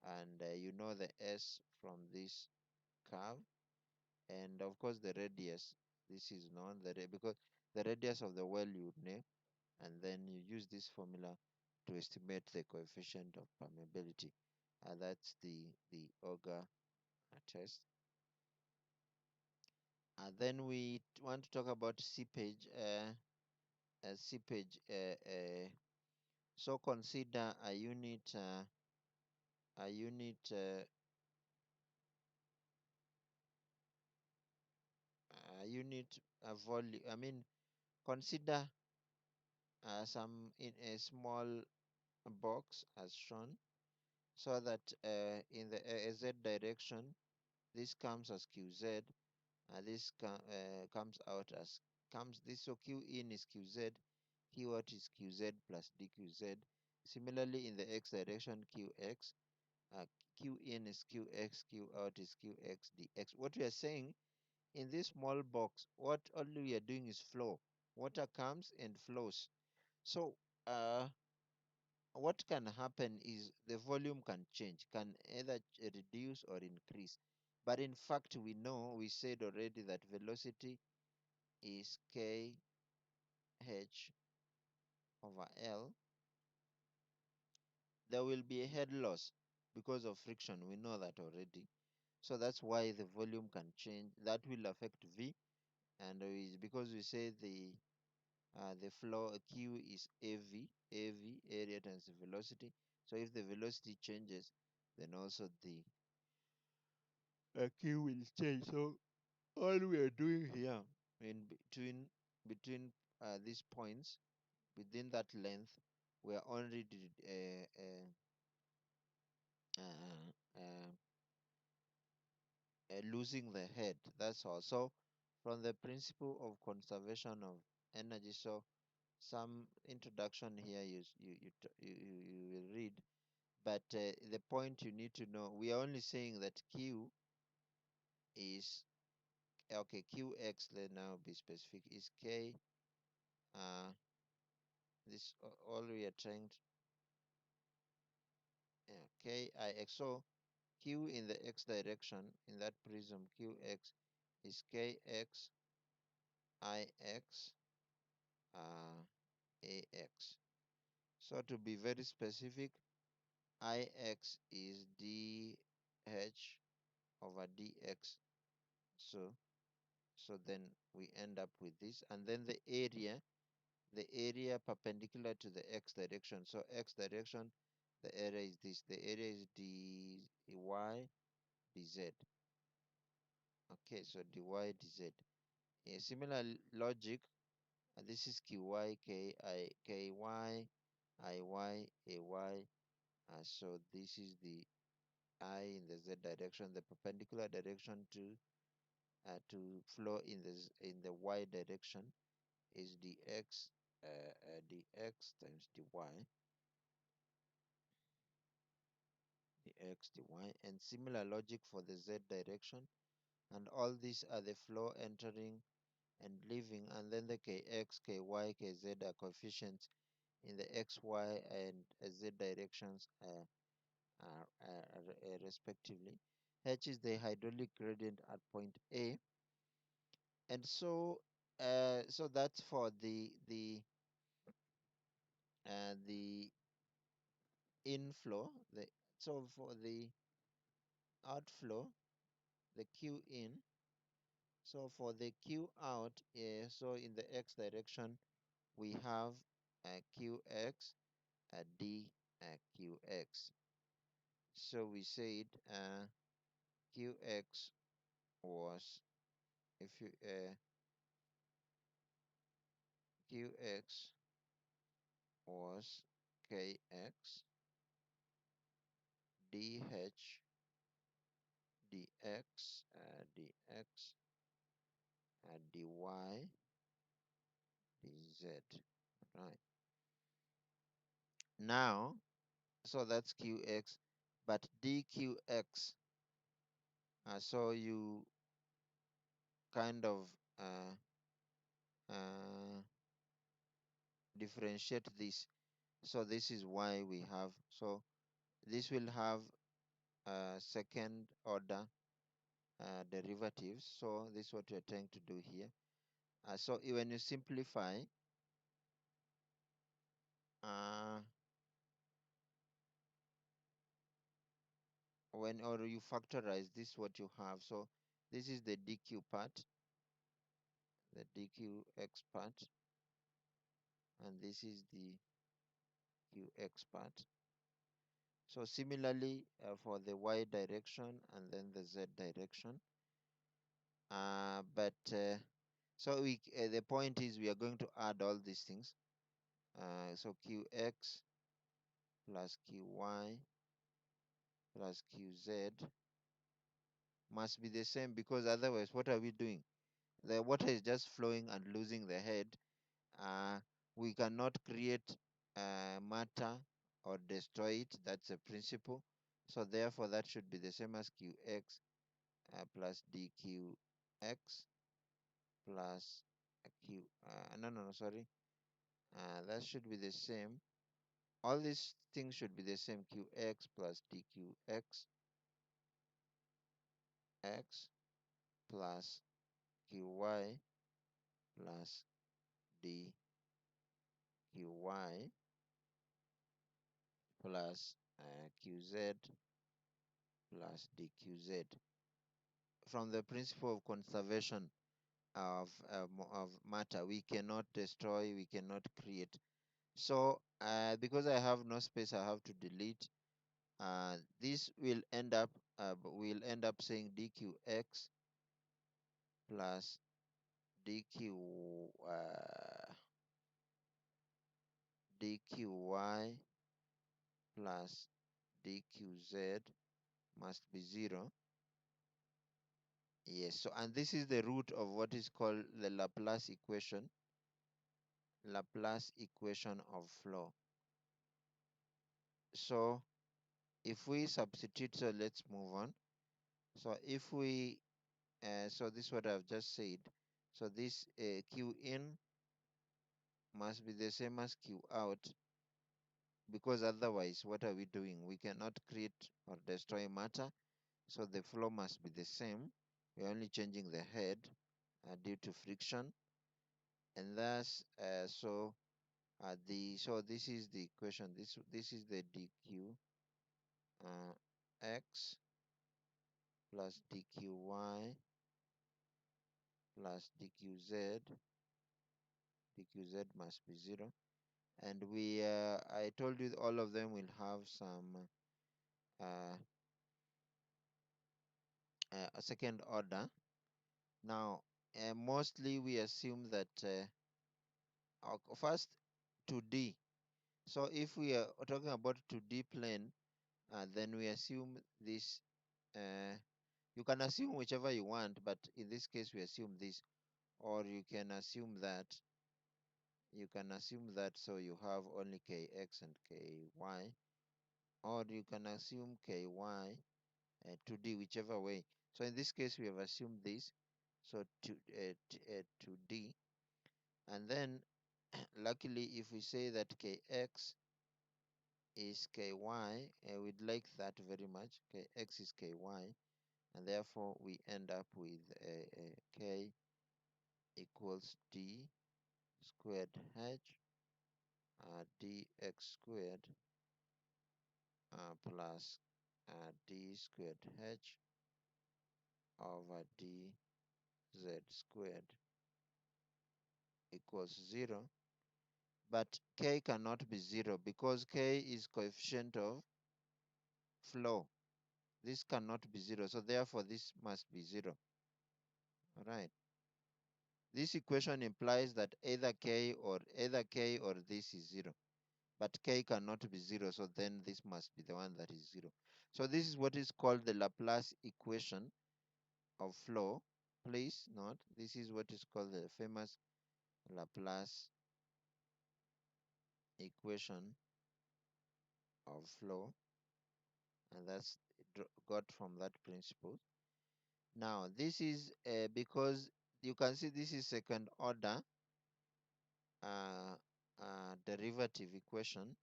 Speaker 2: and you know the s from this curve, and of course the radius. This is known because the radius of the well you would name, and then you use this formula to estimate the coefficient of permeability. That's the auger test. Then we want to talk about seepage. Seepage. So consider a unit volume. I mean, consider some in a small box as shown, so that in the z direction, this comes as qz. This comes out as comes this. So q in is qz, q out is qz plus dqz. Similarly, in the x direction, qx, q in is qx, q out is qx dx. What we are saying in this small box, what only we are doing is flow. Water comes and flows. So what can happen is the volume can change, can either reduce or increase. But in fact, we said already that velocity is kh over L. There will be a head loss because of friction. We know that already. So that's why the volume can change. That will affect V, and because we say the flow Q is AV, area times the velocity. So if the velocity changes, then also the Q will change. So all we are doing here in between these points within that length, we are only uh, uh, losing the head. That's all. So from the principle of conservation of energy, so some introduction here you will read, but the point you need to know, we are only saying that Q is okay. Qx, let now be specific, is K. This all we are trying to, Kix. So Q in the x direction in that prism Qx is Kx Ix Ax. So to be very specific, Ix is dH over dx. So then we end up with this, and then the area perpendicular to the x direction. So x direction, the area is this. The area is dy dz. Okay, so dy dz. A similar logic. This is qy ky iy ay. So this is the I in the z direction, the perpendicular direction to flow in the y direction is dx times dy, and similar logic for the z direction, and all these are the flow entering and leaving, and then the kx, ky, kz are coefficients in the x, y, and z directions respectively. H is the hydraulic gradient at point A, and so that's for the inflow. So for the outflow, the Q in. So for the Q out, so in the x direction, we have Qx D Qx. So we said Qx was, if you Qx was Kx dH dx dy dz. Right. Now, so that's Qx, but dqx. So you kind of uh, differentiate this. So this is why we have, so this will have second order derivatives. So this is what we're trying to do here. So when you simplify, uh, or you factorize, this is what you have. So this is the dq part, the dqx part, and this is the qx part. So similarly for the y direction and then the z direction. But so the point is we are going to add all these things. So qx plus qy plus qz must be the same, because otherwise what are we doing? The water is just flowing and losing the head. Uh, we cannot create matter or destroy it. That's a principle. So therefore that should be the same as qx plus dqz. x plus q. No, sorry. That should be the same. All these things should be the same. Qx plus dqx x plus qy plus dqy plus qz plus dqz. From the principle of conservation of matter, we cannot destroy, we cannot create. So because I have no space, I have to delete. This will end up saying dqx plus dq dqy plus dqz must be 0. Yes, so and this is the root of what is called the Laplace equation of flow. So if we substitute, so let's move on. So if we so this is what I've just said. So this q in must be the same as q out, because otherwise what are we doing? We cannot create or destroy matter. So the flow must be the same. We're only changing the head due to friction, and thus so this is the equation. This is the dq x plus dqy plus dqz. Dqz must be 0, and I told you all of them will have some uh, a second order. Now mostly we assume that first 2D. So if we are talking about 2D plane, then we assume this. You can assume whichever you want, but in this case we assume this, or you can assume that. So you have only kx and ky, or you can assume ky 2D, whichever way. So in this case we have assumed this, so 2D, and then luckily if we say that kx is ky, we'd like that very much. Kx is ky, and therefore we end up with k equals d squared h dx squared plus d squared h over dz squared equals 0. But k cannot be 0 because k is coefficient of flow. This cannot be 0, so therefore this must be 0. All right. This equation implies that either k or this is 0. But k cannot be 0, so then this must be the one that is 0. So this is what is called the Laplace equation of flow. Please note, this is what is called the famous Laplace equation of flow, and that's got from that principle. Now this is because you can see this is second order uh, derivative equation.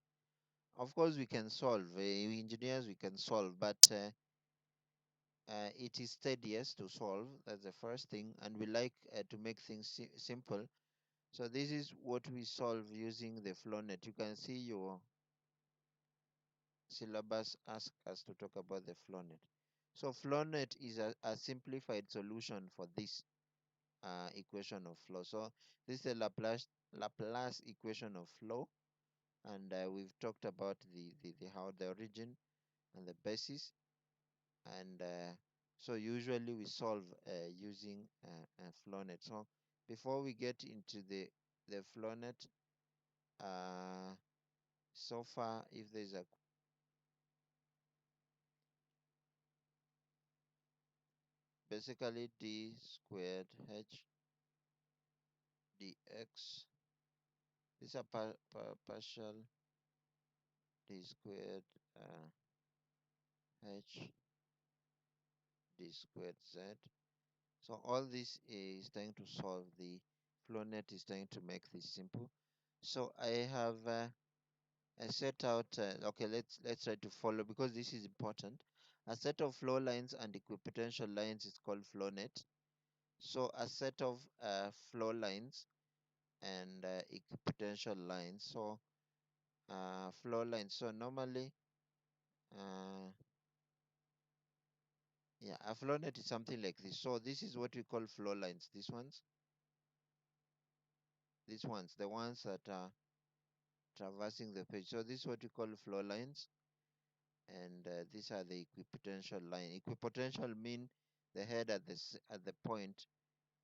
Speaker 2: Of course we can solve, we engineers we can solve, but it is tedious to solve. That's the first thing, and we like to make things simple. So this is what we solve using the flow net. You can see your syllabus asks us to talk about the flow net. So flow net is a simplified solution for this equation of flow. So this is a Laplace equation of flow, and we've talked about the how the origin and the basis, and so usually we solve using a flow net. So before we get into the flow net, so far if there's a basically d squared h dx, this is a partial d squared h d squared z So all this is trying to solve. The flow net is trying to make this simple. So I have I set out, okay, let's try to follow, because this is important. A set of flow lines and equipotential lines is called flow net. So a set of flow lines and equipotential lines. So flow lines. So normally, uh, yeah, a flow net is something like this. So this is what we call flow lines. These ones, the ones that are traversing the page. So this is what we call flow lines, and these are the equipotential line. Equipotential mean the head at the point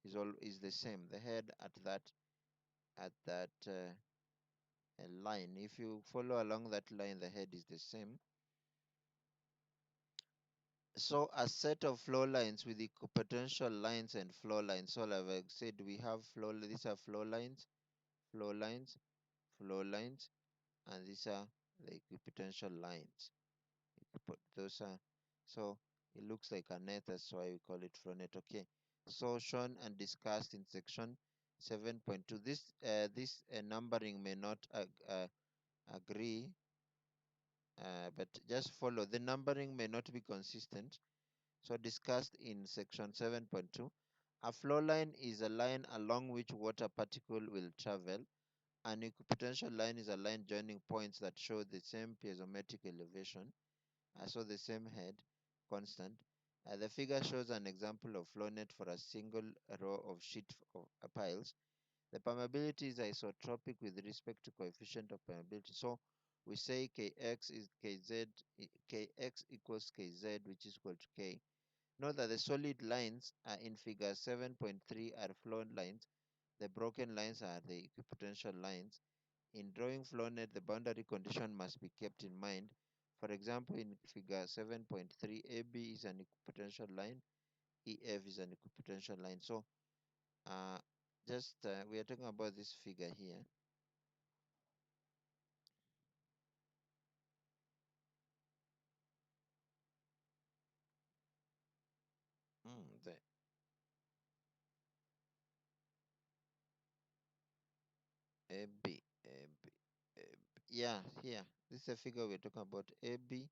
Speaker 2: is the same. The head at that line. If you follow along that line, the head is the same. So a set of flow lines with equipotential lines and flow lines. So like I said, we have flow. These are flow lines, flow lines, flow lines, and these are the equipotential lines. But those are, so it looks like a net. That's why we call it flow net. Okay. So shown and discussed in section 7.2. This numbering may not agree, but just follow. The numbering may not be consistent. So discussed in section 7.2. A flow line is a line along which water particle will travel. An equipotential line is a line joining points that show the same piezometric elevation, so the same head constant. The figure shows an example of flow net for a single row of sheet of piles. The permeability is isotropic with respect to coefficient of permeability. So we say Kx is Kz, Kx equals Kz, which is equal to K. Note that the solid lines are in figure 7.3 are flow lines. The broken lines are the equipotential lines. In drawing flow net, the boundary condition must be kept in mind. For example, in figure 7.3, AB is an equipotential line, EF is an equipotential line. So uh, just we are talking about this figure here. The AB, AB, AB. Yeah, here. This is a figure we're talking about. AB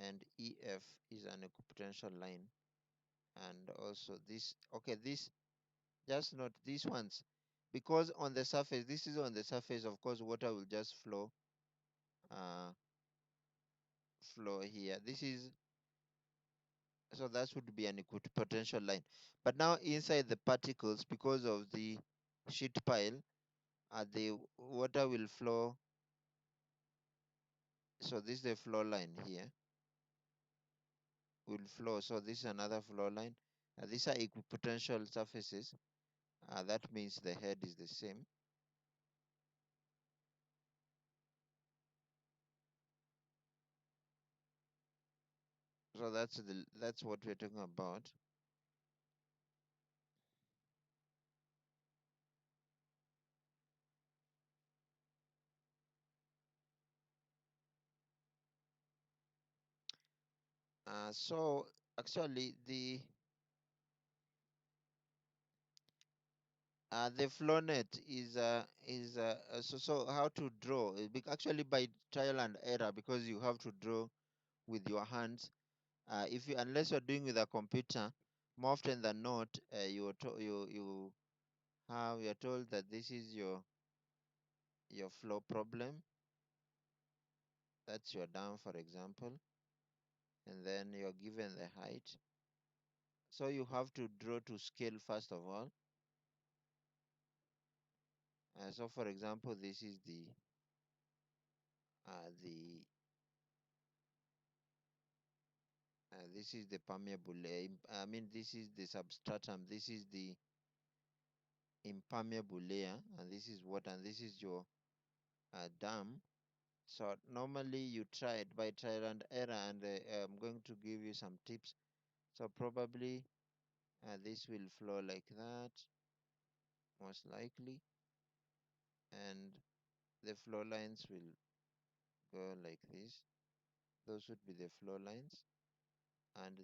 Speaker 2: and EF is an equipotential line. And also this, okay, this, just note these ones, because on the surface, this is on the surface, of course water will just uh flow here. This is, so that would be an equipotential line. But now inside the particles, because of the sheet pile, the water will flow. So this is the flow line here, will flow. So this is another flow line. These are equipotential surfaces. That means the head is the same. So that's what we're talking about. So actually the flow net is so how to draw. Actually by trial and error, because you have to draw with your hands. If you, unless you're doing with a computer, more often than not, you're told that this is your flow problem. That's your dam, for example, and then you're given the height. So you have to draw to scale first of all. So for example, this is the permeable layer. I mean, this is the substratum. This is the impermeable layer, and this is what, and this is your dam. So normally you try it by trial and error, and I'm going to give you some tips. So probably this will flow like that, most likely, and the flow lines will go like this. Those would be the flow lines, and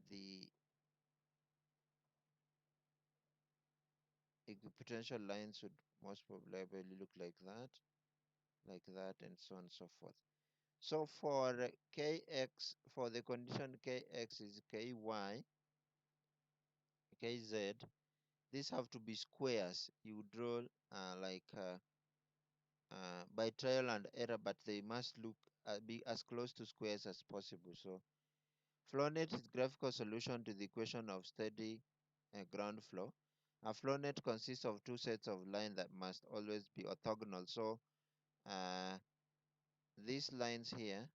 Speaker 2: the equipotential lines would most probably look like that, and so on and so forth. So for kx, for the condition kx is ky, kz, these have to be squares. You draw by trial and error, but they must look be as close to squares as possible. So FlowNet is graphical solution to the equation of steady ground flow. A FlowNet consists of two sets of lines that must always be orthogonal. So uh, these lines here,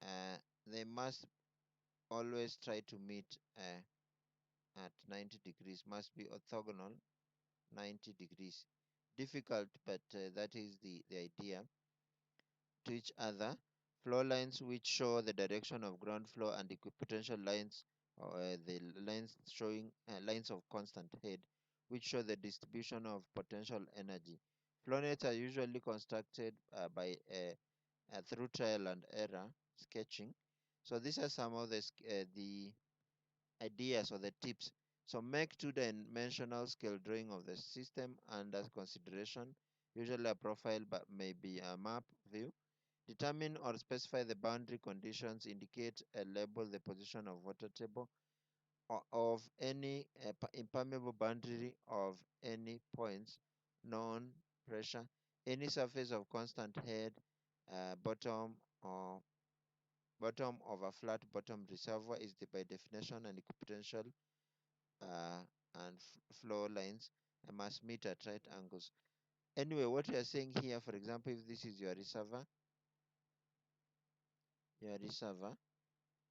Speaker 2: uh, they must always try to meet at 90 degrees, must be orthogonal 90 degrees. Difficult, but that is the idea. To each other, flow lines which show the direction of ground flow and equipotential lines, or the lines showing lines of constant head, which show the distribution of potential energy. Flow nets are usually constructed by through trial and error sketching. So these are some of the ideas or the tips. So make two-dimensional scale drawing of the system under consideration, usually a profile but maybe a map view. Determine or specify the boundary conditions, indicate and label the position of water table or of any impermeable boundary of any points, known pressure, any surface of constant head, bottom or bottom of a flat bottom reservoir is by definition an equipotential uh, and flow lines must meet at right angles. Anyway, what we are saying here, for example, if this is your reservoir,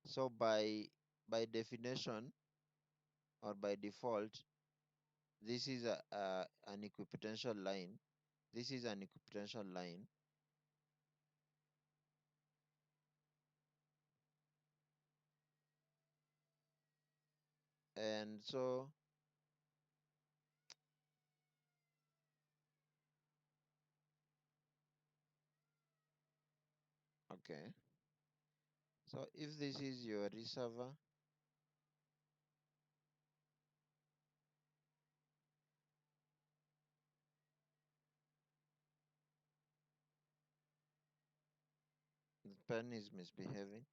Speaker 2: so by definition or by default, this is an equipotential line. This is an equipotential line, and so okay. So if this is your reservoir, the pen is misbehaving.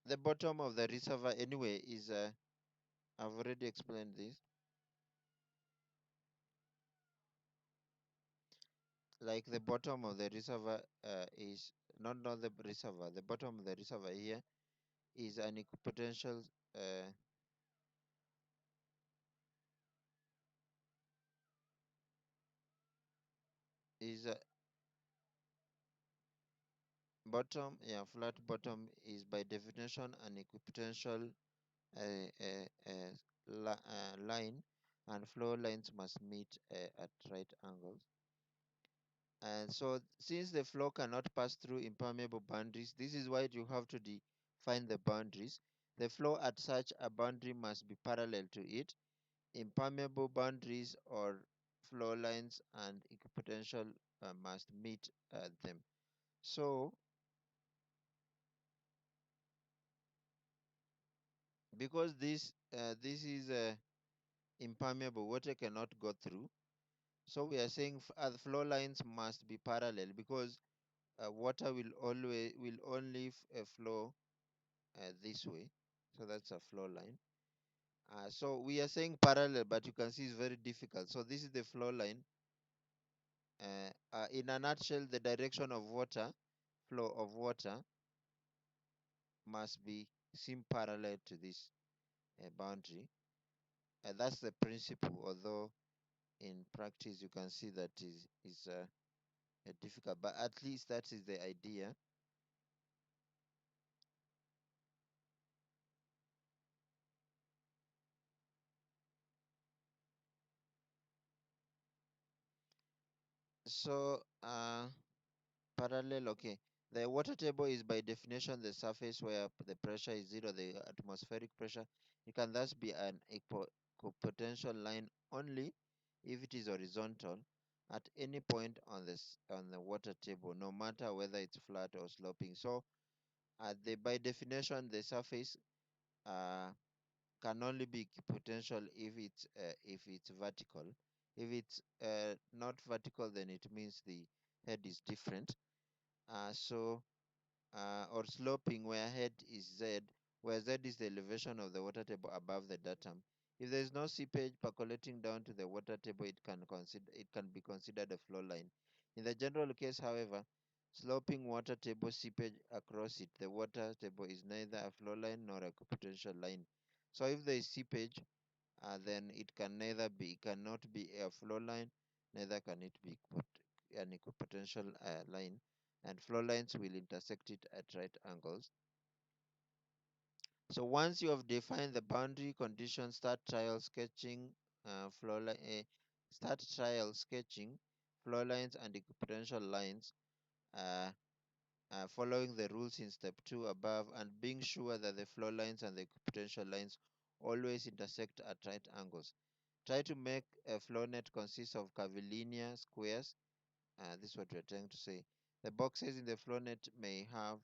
Speaker 2: The bottom of the reservoir anyway is I've already explained this. Like the bottom of the reservoir is not the reservoir. The bottom of the reservoir here is an equipotential is a bottom, yeah, flat bottom is by definition an equipotential line, and flow lines must meet at right angles. And so since the flow cannot pass through impermeable boundaries, this is why you have to define the boundaries. The flow at such a boundary must be parallel to it. Impermeable boundaries or flow lines and equipotential must meet them. So because this is impermeable, water cannot go through. So we are saying flow lines must be parallel, because water will only flow this way. So that's a flow line. So we are saying parallel, but you can see it's very difficult. So this is the flow line. In a nutshell, the direction of water, flow of water, must be seen parallel to this boundary. That's the principle, although in practice you can see that is difficult, but at least that is the idea. So parallel, okay. The water table is by definition the surface where the pressure is zero, the atmospheric pressure. It can thus be an equipotential line only if it is horizontal, at any point on the water table, no matter whether it's flat or sloping. So by definition, the surface uh, can only be potential if it's vertical. If it's not vertical, then it means the head is different. Or sloping, where head is z, where z is the elevation of the water table above the datum. If there is no seepage percolating down to the water table, it can be considered a flow line. In the general case, however, sloping water table seepage across it, the water table is neither a flow line nor a potential line. So if there is seepage, then it cannot be a flow line, neither can it be an equipotential line, and flow lines will intersect it at right angles. So once you have defined the boundary conditions, start trial sketching flow lines and equipotential lines, uh, following the rules in step 2 above, and being sure that the flow lines and the equipotential lines always intersect at right angles. Try to make a flow net consist of curvilinear squares. This is what we're trying to say. The boxes in the flow net may have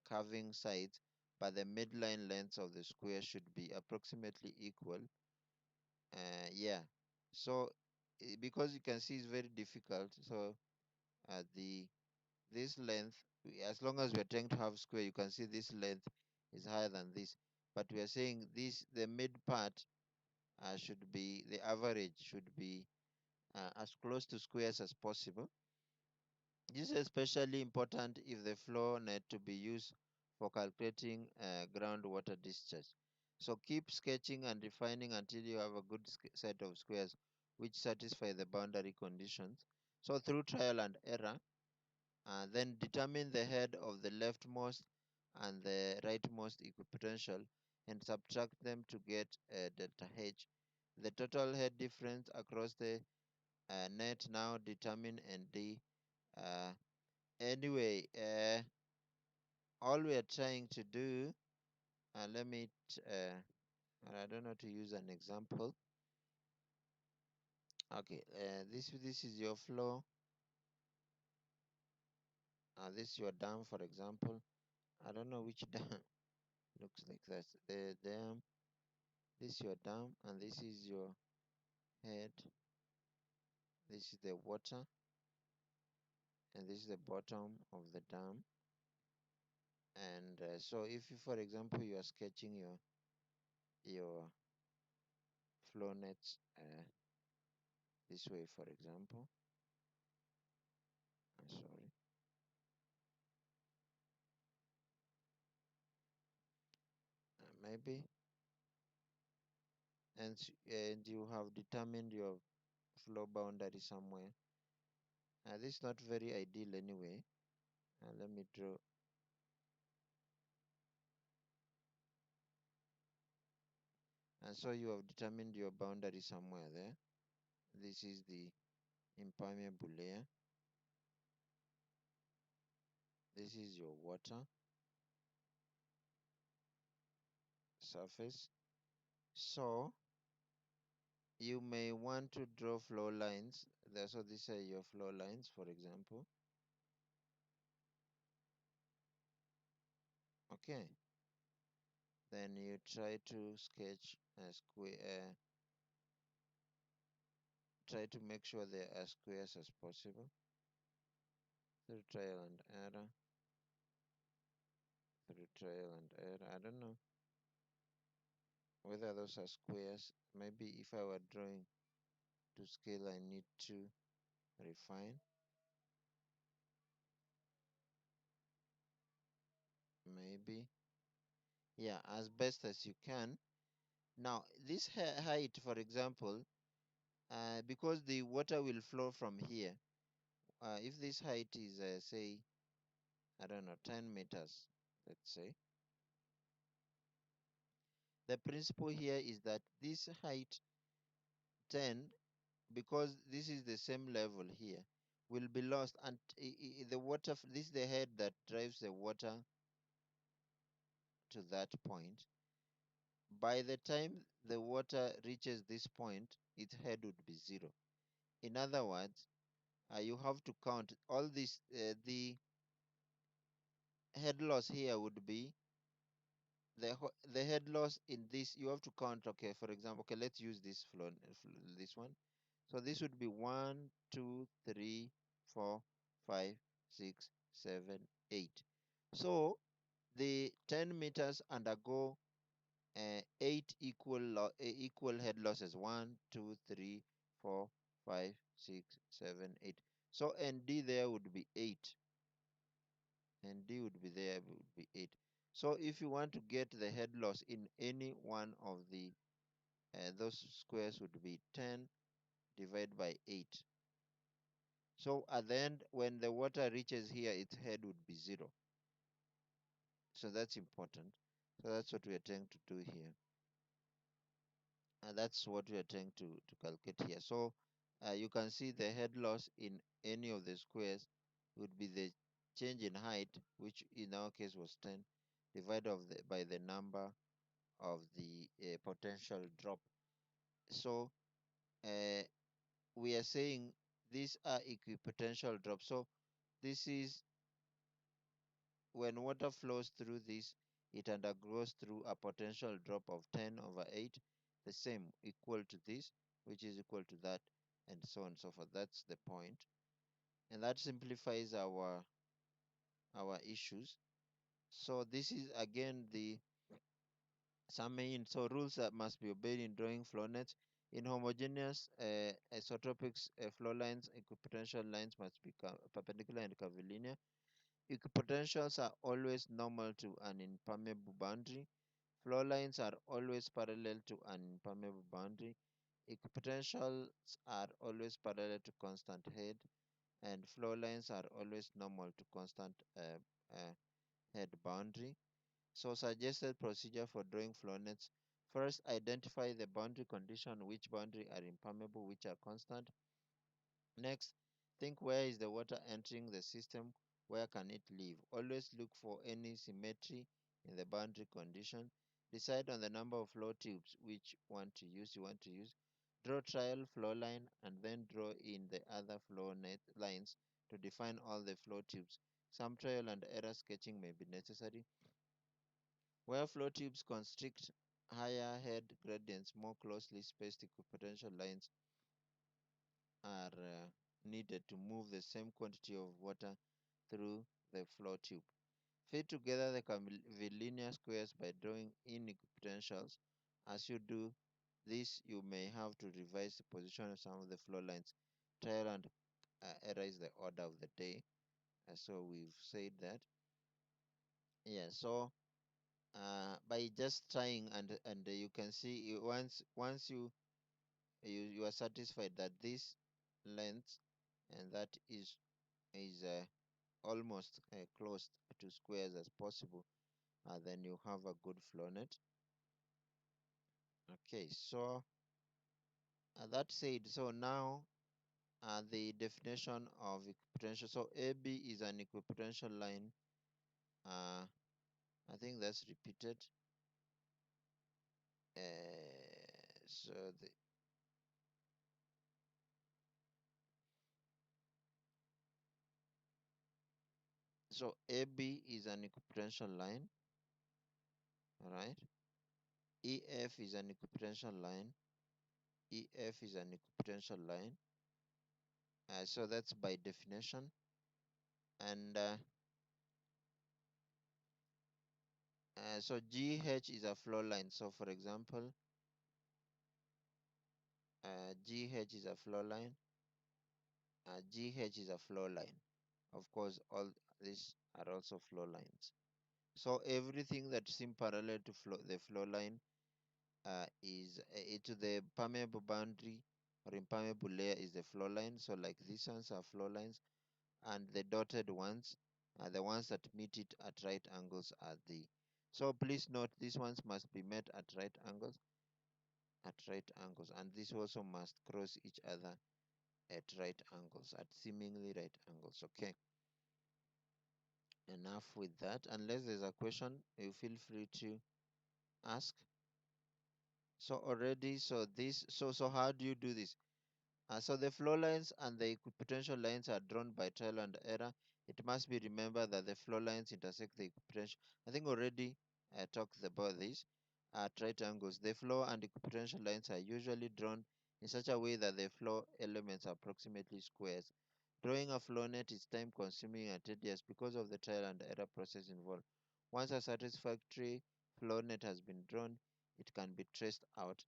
Speaker 2: curving sides, but the midline lengths of the square should be approximately equal. Yeah. So because you can see it's very difficult, so the this length, as long as we're trying to have square, you can see this length is higher than this. But we are saying the mid part should be, the average should be as close to squares as possible. This is especially important if the flow net to be used for calculating groundwater discharge. So keep sketching and refining until you have a good set of squares which satisfy the boundary conditions. So through trial and error, then determine the head of the leftmost and the rightmost equipotential and subtract them to get delta H. The total head difference across the net now determine ND. Uh, anyway, all we are trying to do, let me, I don't know to use an example. Okay, this is your flow. This is your dam, for example. I don't know which dam looks like that. The dam. This is your dam, and this is your head. This is the water, and this is the bottom of the dam. And so, if you, for example, you are sketching your flow nets this way, for example. Sorry. Maybe, and you have determined your flow boundary somewhere. This is not very ideal anyway. Let me draw. And so you have determined your boundary somewhere there. This is the impermeable layer. This is your water surface. So you may want to draw flow lines. So these are your flow lines, for example. Okay. Then you try to sketch a square. Try to make sure they are as squares as possible. Through trial and error. Through trial and error. I don't know whether those are squares. Maybe if I were drawing to scale, I need to refine. Maybe. Yeah, as best as you can. Now, this height, for example, because the water will flow from here, if this height is, say, I don't know, 10 meters, let's say, the principle here is that this height 10, because this is the same level here, will be lost, and the water, this is the head that drives the water to that point. By the time the water reaches this point, its head would be zero. In other words, you have to count all this. The head loss here would be the head loss in this. You have to count. Okay, for example, okay, let's use this flow, this one. So this would be 1, 2, 3, 4, 5, 6, 7, 8. So the 10 meters undergo 8 equal head losses. 1, 2, 3, 4, 5, 6, 7, 8. So ND there would be 8. ND would be there would be 8. So if you want to get the head loss in any one of the those squares would be 10 divided by 8. So at the end, when the water reaches here, its head would be 0. So that's important. So that's what we are trying to do here. And that's what we are trying to calculate here. So you can see the head loss in any of the squares would be the change in height, which in our case was 10, divided by the number of the potential drop. So we are saying these are equipotential drops. So this is when water flows through this, it undergoes through a potential drop of 10 over 8, the same, equal to this, which is equal to that, and so on and so forth. That's the point. And that simplifies our issues. So this is again the summing. So rules that must be obeyed in drawing flow nets. In homogeneous isotropic flow lines, equipotential lines must be perpendicular and curvilinear. Equipotentials are always normal to an impermeable boundary. Flow lines are always parallel to an impermeable boundary. Equipotentials are always parallel to constant head, and flow lines are always normal to constant head boundary. So suggested procedure for drawing flow nets. First, identify the boundary condition, which boundary are impermeable, which are constant. Next, think where is the water entering the system, where can it leave. Always look for any symmetry in the boundary condition. Decide on the number of flow tubes which you want to use. Draw trial flow line and then draw in the other flow net lines to define all the flow tubes. Some trial and error sketching may be necessary. Where flow tubes constrict higher head gradients, more closely spaced equipotential lines are needed to move the same quantity of water through the flow tube. Fit together the curvilinear squares by drawing in equipotentials. As you do this, you may have to revise the position of some of the flow lines. Trial and error is the order of the day. So we've said that. Yeah, so by just trying and you can see once you are satisfied that this length and that is almost close to squares as possible, then you have a good flow net. Okay, so that said, so now the definition of equipotential. So AB is an equipotential line. I think that's repeated. So AB is an equipotential line, all right? EF is an equipotential line. EF is an equipotential line. So that's by definition. And so GH is a flow line. So for example, GH is a flow line. GH is a flow line. Of course, all these are also flow lines. So everything that seems parallel to the flow line is to the permeable boundary or impermeable layer is the flow line. So like these ones are flow lines, and the dotted ones are the ones that meet it at right angles are the. So please note these ones must be met at right angles, and this also must cross each other at right angles, at seemingly right angles. Okay, enough with that. Unless there's a question, you feel free to ask. So already, so how do you do this? So the flow lines and the equipotential lines are drawn by trial and error. It must be remembered that the flow lines intersect the equipotential. I think already I talked about this. At right angles, the flow and equipotential lines are usually drawn in such a way that the flow elements are approximately squares. Drawing a flow net is time consuming and tedious because of the trial and error process involved. Once a satisfactory flow net has been drawn, it can be traced out.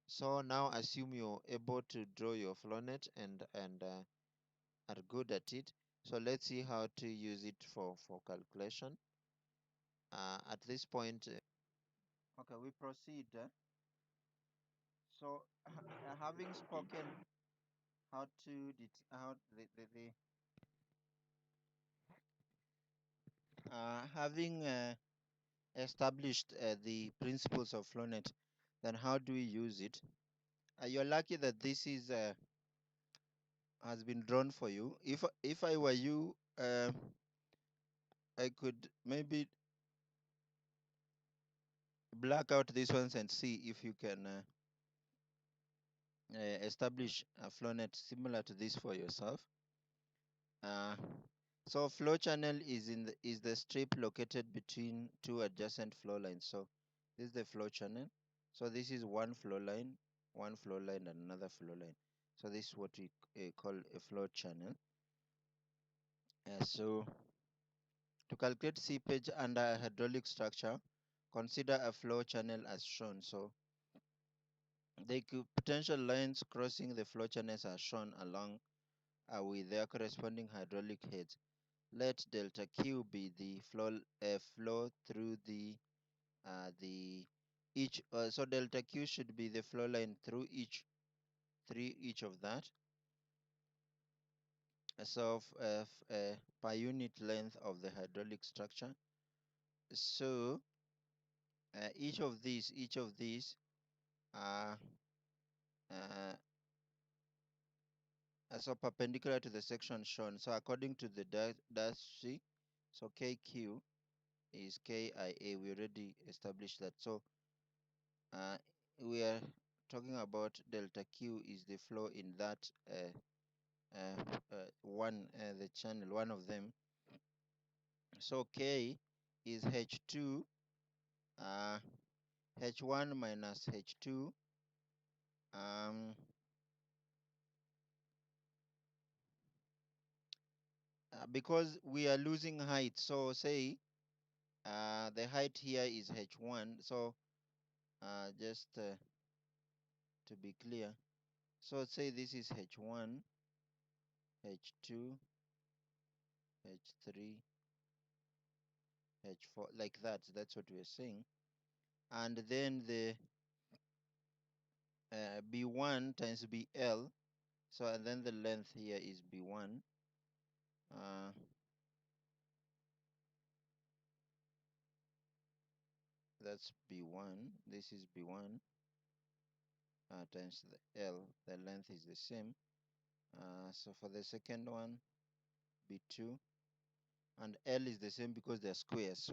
Speaker 2: So now assume you're able to draw your flow net and are good at it. So let's see how to use it for calculation. At this point, okay, we proceed. So having spoken how to how having established the principles of flow net, then how do we use it? You're lucky that this is has been drawn for you. If I were you, I could maybe black out these ones and see if you can establish a flow net similar to this for yourself. Uh, so flow channel is the strip located between two adjacent flow lines. So this is the flow channel. So this is one flow line, and another flow line. So this is what we call a flow channel. So to calculate seepage under a hydraulic structure, consider a flow channel as shown. So the potential lines crossing the flow channels are shown along with their corresponding hydraulic heads. Let delta Q be the flow through the each. So delta Q should be the flow line through each of that. So per unit length of the hydraulic structure. So each of these are so perpendicular to the section shown. So according to the dash C, so KQ is KIA. We already established that. So uh, we are talking about delta Q is the flow in that the channel, one of them. So K is H2, uh, H1 minus H2. Um, because we are losing height, so say the height here is H1. So just to be clear, so say this is H1, H2, H3, H4, like that. That's what we're saying. And then the B1 times BL. So and then the length here is B1. Uh, that's B1. This is B1 times the L. The length is the same. So for the second one, B2, and L is the same because they're squares.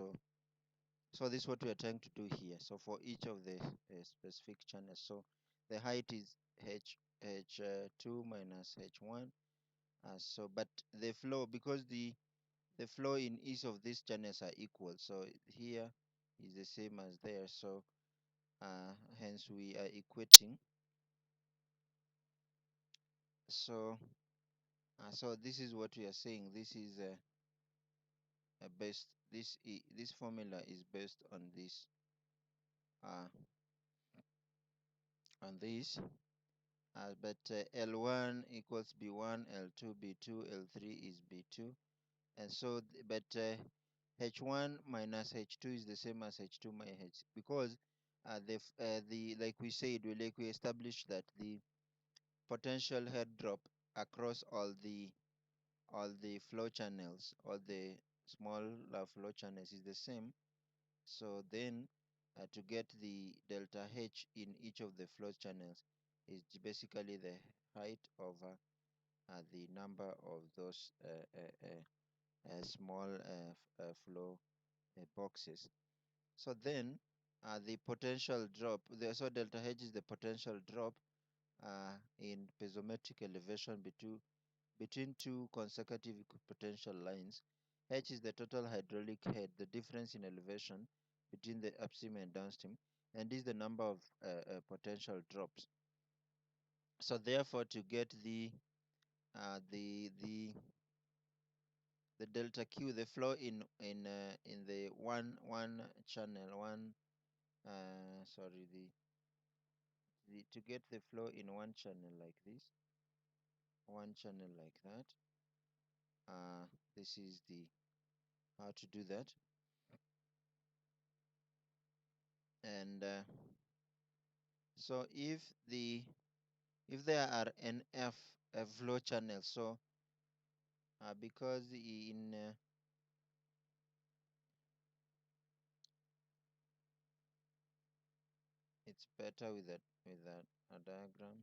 Speaker 2: So this is what we are trying to do here. So for each of the specific channels, so the height is H2 minus H1. So but the flow, because the flow in each of these channels are equal, so here is the same as there. So hence we are equating. So so this is what we are saying. This is based this formula is based uh, on this. But L1 equals B1, L2 B2, L3 is B2, and so but H1 minus H2 is the same as H2 minus H, because the like we said, like we established that the potential head drop across all the flow channels, all the small flow channels is the same. So then to get the delta H in each of the flow channels is basically the height over the number of those small flow boxes. So then the potential drop. So delta H is the potential drop in piezometric elevation between two consecutive potential lines. H is the total hydraulic head, the difference in elevation between the upstream and downstream, and is the number of potential drops. So therefore, to get uh, the the the delta Q, the flow in the one channel, sorry, the to get the flow in one channel like this, one channel like that. This is the how to do that, and so if there are NF flow channels, so because in it's better with that a diagram.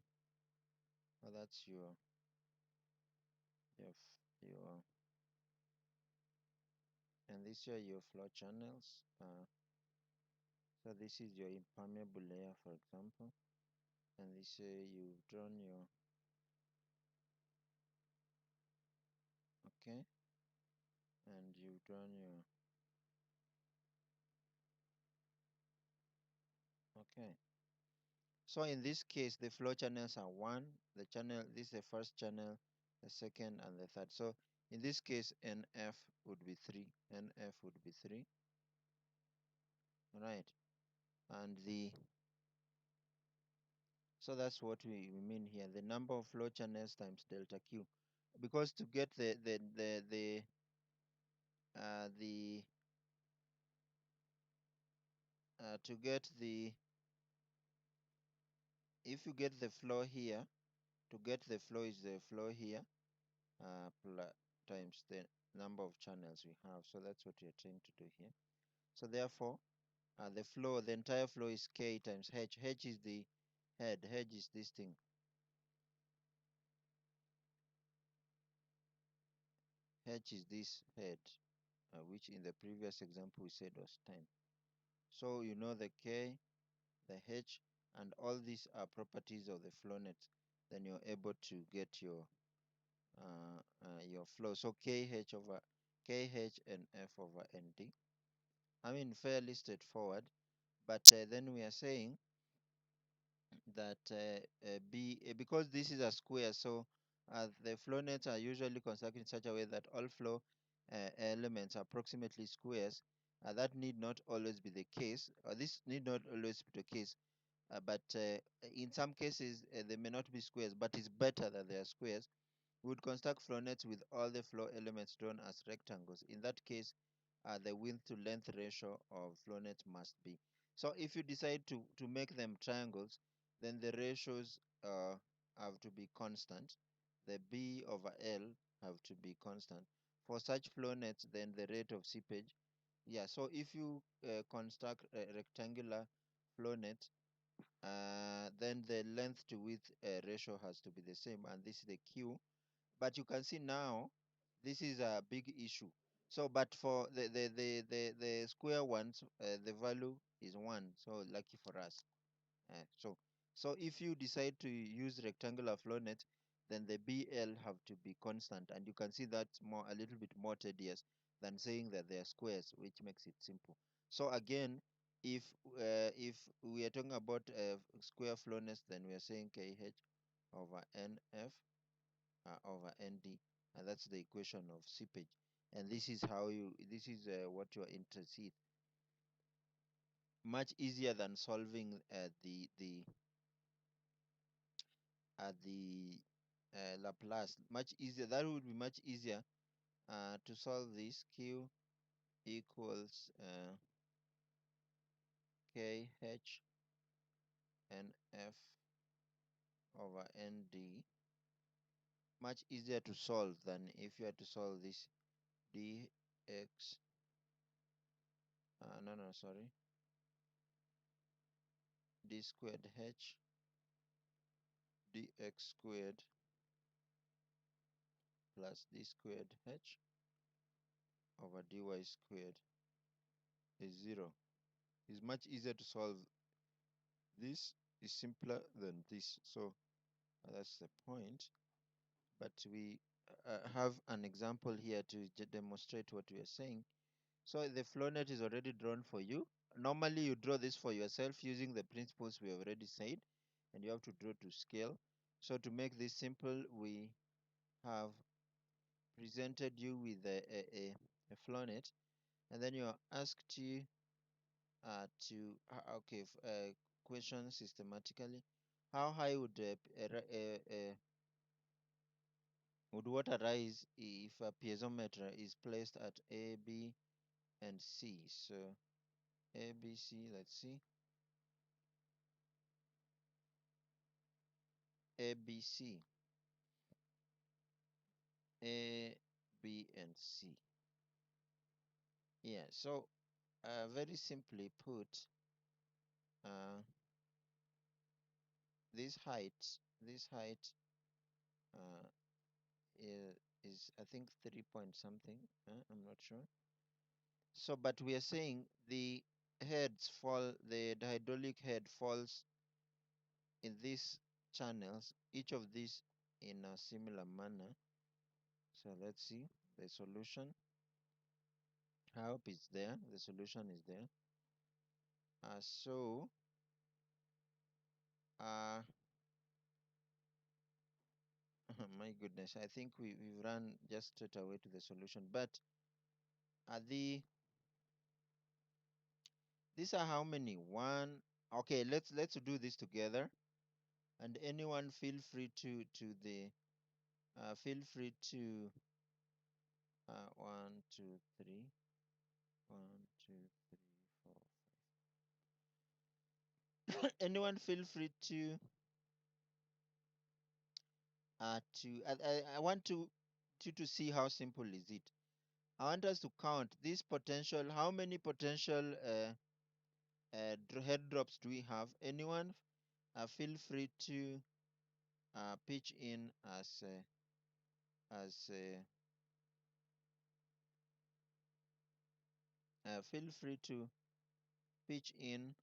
Speaker 2: Oh, that's your your and these are your flow channels. So this is your impermeable layer, for example, and this you've drawn your okay, and you've drawn your okay. So in this case, the flow channels are one. The channel, this is the first channel, the second, and the third. So in this case, NF would be 3. NF would be 3. Right. And so that's what we mean here. The number of flow channels times delta Q. Because to get the to get the if you get the flow here, to get the flow is the flow here times the number of channels we have. So that's what we're trying to do here. So therefore, the entire flow is K times H. H is the head. H is this thing. H is this head, which in the previous example we said was 10. So you know the K, the H, and all these are properties of the flow net. Then you're able to get your flow. So KH over KH and F over ND. I mean, fairly straightforward. But then we are saying that because this is a square, so the flow nets are usually constructed in such a way that all flow elements are approximately squares. That need not always be the case. This need not always be the case, but in some cases they may not be squares, but it's better that they are squares. We would construct flow nets with all the flow elements drawn as rectangles. In that case, the width to length ratio of flow net must be. So if you decide to make them triangles, then the ratios have to be constant. The B over L have to be constant. For such flow nets, then the rate of seepage. Yeah, so if you construct a rectangular flow net, then the length to width ratio has to be the same, and this is the Q. But you can see now this is a big issue. So but for the square ones, the value is 1, so lucky for us. So if you decide to use rectangular flow net, then the BL have to be constant, and you can see that's a little bit more tedious than saying that they are squares, which makes it simple. So again, if we are talking about square flow nets, then we are saying KH over NF over ND, and that's the equation of seepage. And this is what you are interested in. Much easier than solving the Laplace. Much easier. That would be much easier to solve this. Q equals KH and F over ND. Much easier to solve than if you had to solve this dx. No, sorry. D squared H dx squared plus d squared H over dy squared is 0. It's much easier to solve. This is simpler than this. So that's the point. But we have an example here to demonstrate what we are saying. So the flow net is already drawn for you. Normally you draw this for yourself using the principles we already said, and you have to draw to scale. So to make this simple, we have presented you with a flow net, and then you are asked to okay, question systematically. How high would water rise if a piezometer is placed at A, B, and C? So A, B, C. Let's see. A, B, C. A, B, and C. Yeah. So very simply put, uh, this height uh, is I think 3 point something. I'm not sure. So, but we are saying the the hydraulic head falls in these channels, each of these in a similar manner. So let's see the solution. I hope it's there. The solution is there. So, uh, my goodness, I think we've run just straight away to the solution. But these are how many? One. Okay, let's do this together. And anyone feel free feel free to 1, 2, 3, 1, 2, 3, 4. Anyone feel free I want to see how simple is it. I want us to count this potential. How many potential head drops do we have? Anyone? Feel free to pitch in as feel free to pitch in.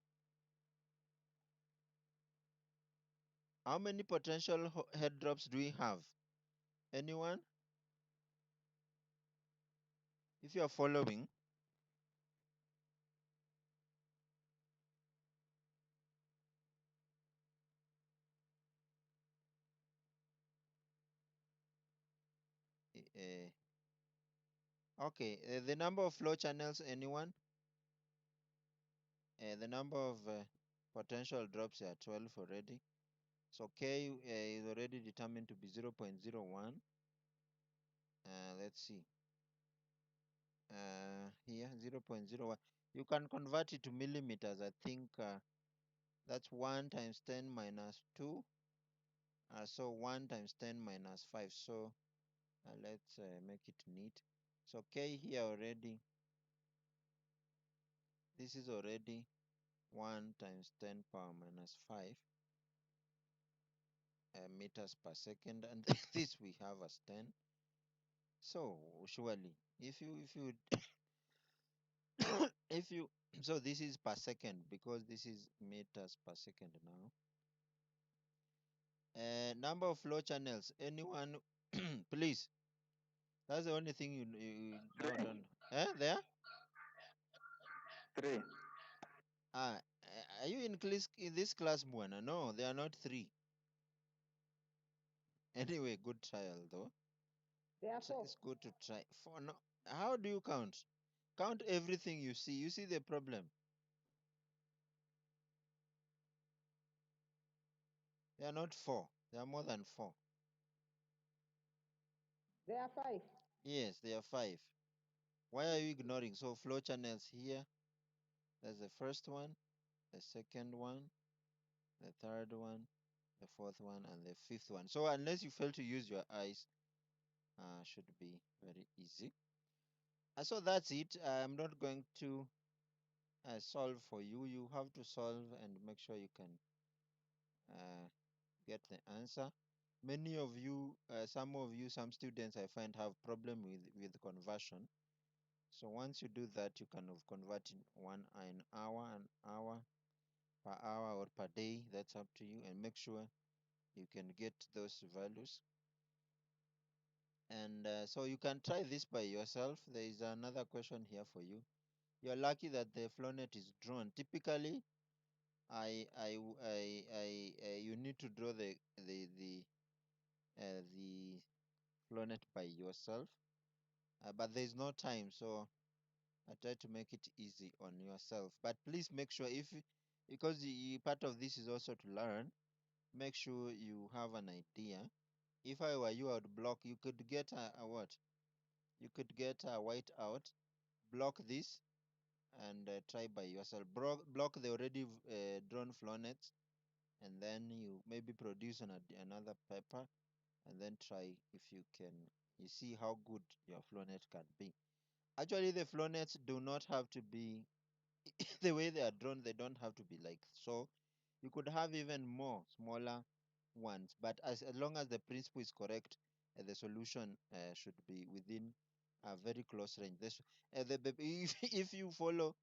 Speaker 2: How many potential head drops do we have? Anyone? If you are following. Uh, okay, the number of flow channels, anyone? The number of potential drops are 12 already. So K is already determined to be 0.01. Let's see. Here, 0.01. You can convert it to millimeters. I think that's 1 times 10 minus 2. So 1 times 10 minus 5. So let's make it neat. So K here already, this is already 1 times 10 power minus 5 meters per second. And this we have as 10. So surely, if you if you so this is per second because this is meters per second now. Number of flow channels. Anyone, please? That's the only thing you now
Speaker 1: Three.
Speaker 2: don't. There?
Speaker 1: Three.
Speaker 2: Are you in this class, Buana? No, there are not 3. Anyway, good trial though.
Speaker 3: There are
Speaker 2: It's
Speaker 3: 4.
Speaker 2: good to try. For no, how do you count? Count everything you see. You see the problem. There are not 4. There are more than 4.
Speaker 3: There are 5.
Speaker 2: Yes, there are 5. Why are you ignoring? So flow channels here. That's the first one, the second one, the third one, the fourth one, and the fifth one. So unless you fail to use your eyes, should be very easy. So that's it. I'm not going to solve for you. You have to solve and make sure you can uh, get the answer. Many of you, some students I find have problem with conversion. So once you do that, you can convert in an hour per hour or per day. That's up to you, and make sure you can get those values. And so you can try this by yourself. There is another question here for you. You're lucky that the flow net is drawn. Typically, you need to draw the flow net by yourself, but there's no time, so I try to make it easy on yourself. But please make sure, because part of this is also to learn, make sure you have an idea. If I were you, I would block. You could get a what? You could get a whiteout, block this, and try by yourself. Block the already drawn flow nets, and then you maybe produce another paper, and then try if you can. You see how good your flow net can be. Actually, the flow nets do not have to be the way they are drawn. They don't have to be like so. You could have even more smaller ones, but as long as the principle is correct, the solution should be within a very close range. If you follow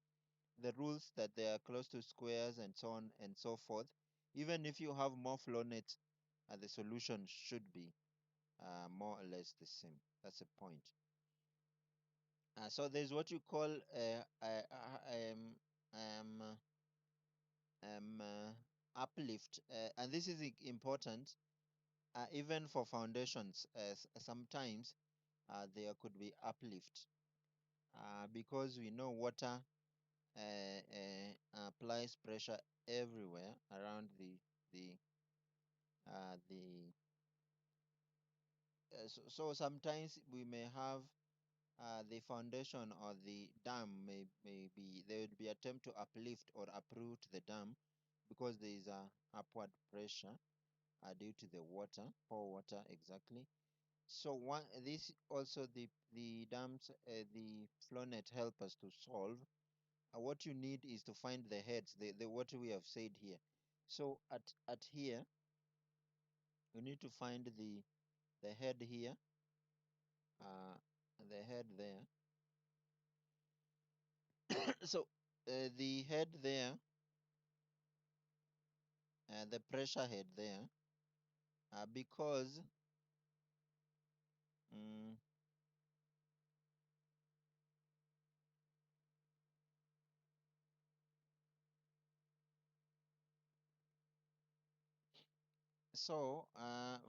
Speaker 2: the rules that they are close to squares and so on and so forth, even if you have more flow nets, the solution should be more or less the same. That's the point. So there's what you call um, uplift, and this is important even for foundations. Sometimes there could be uplift because we know water applies pressure everywhere around the the so sometimes we may have the foundation or the dam may be there would be attempt to uplift or uproot the dam because there is a upward pressure due to the water, pour water exactly. So this also the dams, the flow net help us to solve. What you need is to find the heads, the what we have said here. So at here, you need to find the head here, uh, the head there. So the head there, the pressure head there, because mm, so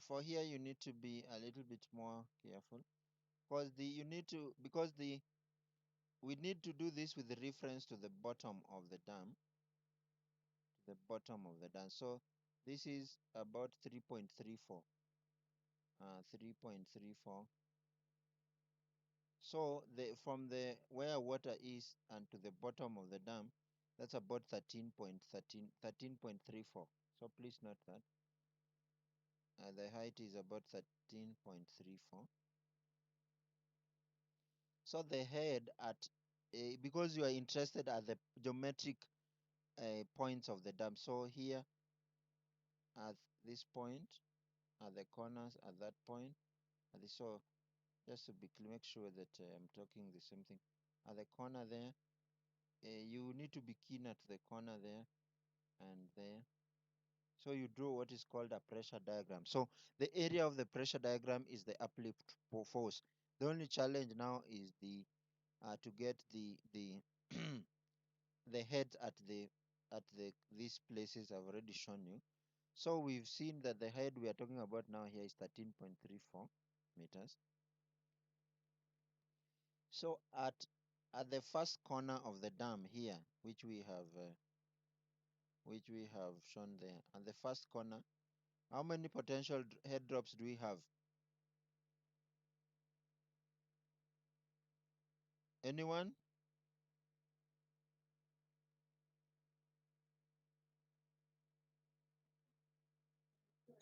Speaker 2: for here you need to be a little bit more careful because the you need to because the we need to do this with reference to the bottom of the dam, so this is about 3.34, 3.34. So from the where water is and to the bottom of the dam, that's about 13.34. So please note that the height is about 13.34. So the head at because you are interested at the geometric points of the dam. So here at this point, at the corners, at that point, so just to be clear, make sure that I'm talking the same thing. At the corner there, you need to be keen at the corner there and there. So you draw what is called a pressure diagram. So the area of the pressure diagram is the uplift force. The only challenge now is the to get the the heads at the these places I've already shown you. So we've seen that the head we are talking about now here is 13.34 meters. So at the first corner of the dam here, which we have shown there, at the first corner, how many potential head drops do we have? Anyone?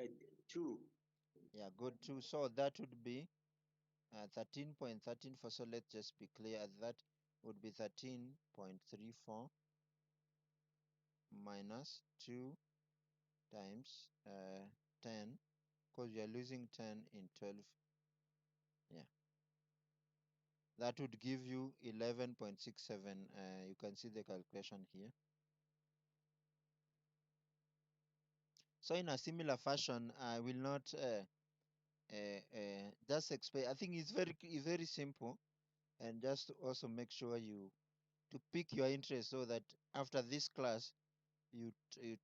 Speaker 1: Uh, Two.
Speaker 2: Yeah, good too. So that would be 13.13 for, so let's just be clear, that would be 13.34 minus 2 times 10, because we are losing 10 in 12. Yeah. That would give you 11.67. You can see the calculation here. So in a similar fashion, I will not just explain. I think it's very simple, and just also make sure you to pick your interest so that after this class you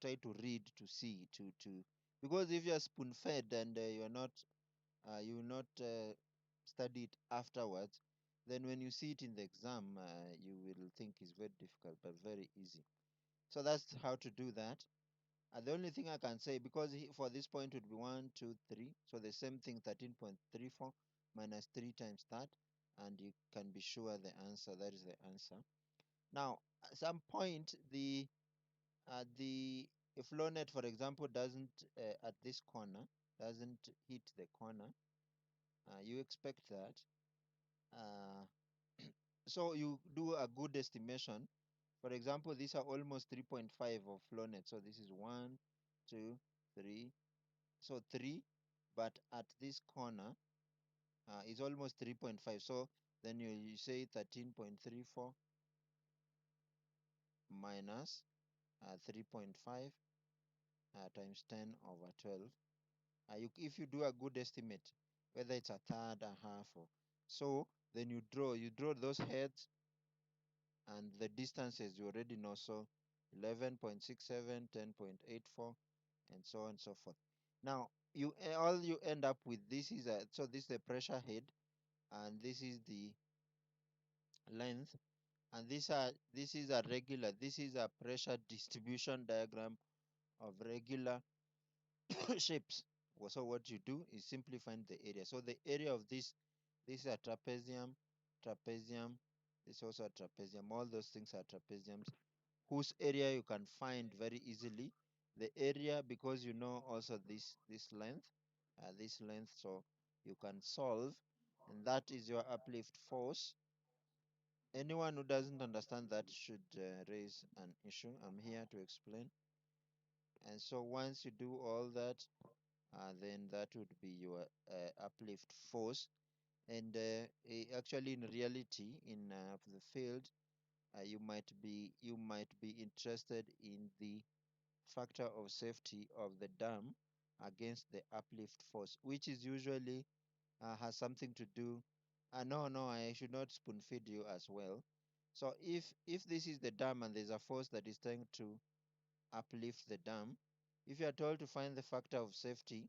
Speaker 2: try to read to see to because if you are spoon fed and you will not study it afterwards, then when you see it in the exam, you will think it's very difficult but very easy. So that's how to do that. The only thing I can say, because for this point would be 1, 2, 3, so the same thing, 13.34 minus 3 times that, and you can be sure the answer, that is the answer. Now, at some point, the flow net, for example, doesn't, at this corner, doesn't hit the corner, you expect that. Uh, so you do a good estimation. For example, these are almost 3.5 of flow net. So this is 1, 2, 3. So 3, but at this corner is almost 3.5. So then you say 13.34 minus 3.5 times 10 over 12. If you do a good estimate, whether it's a third, a half, or so, then you draw those heads and the distances you already know. So 11.67, 10.84, and so on and so forth. Now, all you end up with, this is this is the pressure head, and this is the length, and this is a pressure distribution diagram of regular shapes. So what you do is simply find the area. So the area of this is a trapezium, trapezium, this is also a trapezium. All those things are trapeziums, whose area you can find very easily. The area, because you know also this length, so you can solve, and that is your uplift force. Anyone who doesn't understand that should raise an issue. I'm here to explain. And so once you do all that, then that would be your uplift force. And actually, in reality, in the field, you might be interested in the factor of safety of the dam against the uplift force, which is usually has something to do. No, I should not spoon feed you as well. So if this is the dam and there's a force that is trying to uplift the dam, if you are told to find the factor of safety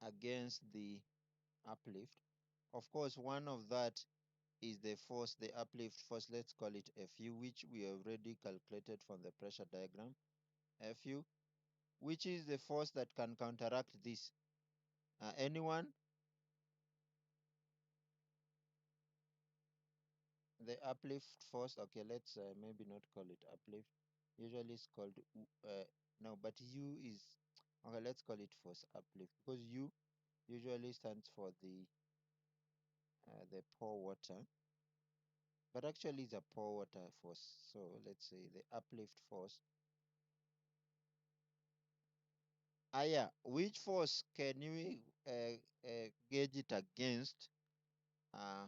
Speaker 2: against the uplift, of course, one of that is the force, the uplift force, let's call it Fu, which we already calculated from the pressure diagram. Fu, which is the force that can counteract this. Anyone? The uplift force, okay, let's maybe not call it uplift. Usually it's called, no, but U is, okay, let's call it force uplift, because U usually stands for the pour water, but actually it's a pour water force. So let's say the uplift force. Yeah, which force can you gauge it against? Uh,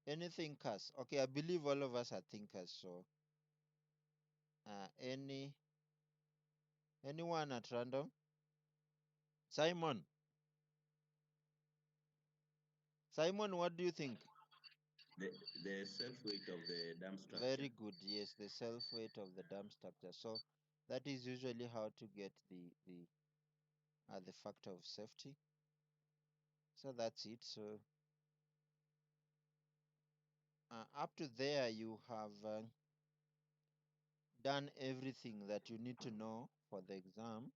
Speaker 2: any thinkers? Okay, I believe all of us are thinkers. So anyone at random? Simon. Simon, what do you think?
Speaker 1: The self weight of the dam structure.
Speaker 2: Very good. Yes, the self weight of the dam structure. So that is usually how to get the factor of safety. So that's it. So up to there, you have done everything that you need to know for the exam.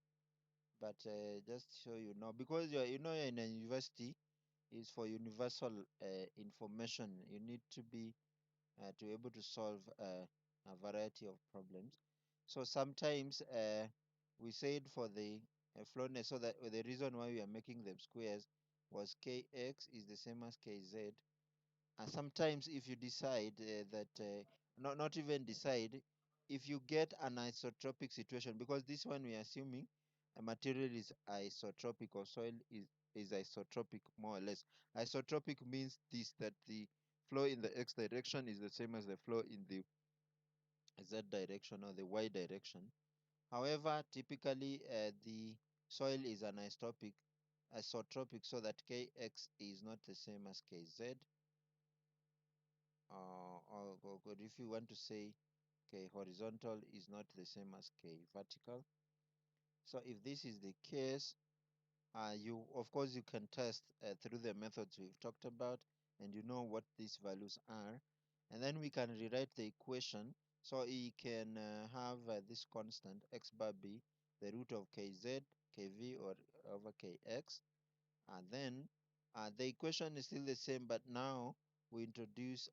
Speaker 2: But just so you know, because you're in a university, is for universal information. You need to be to able to solve a variety of problems. So sometimes we said for the flowness, so that the reason why we are making them squares was kx is the same as kz. And sometimes if you decide that, not even decide, if you get an isotropic situation, because this one we are assuming a material is isotropic, or soil is isotropic, more or less. Isotropic means this, that the flow in the x direction is the same as the flow in the z direction or the y direction. However, typically the soil is isotropic, so that kx is not the same as kz. Or if you want to say k horizontal is not the same as k vertical. So if this is the case, you of course you can test through the methods we've talked about, and you know what these values are, and then we can rewrite the equation. So you can have this constant x bar be the root of kz, kv, or over kx, and then the equation is still the same, but now we introduce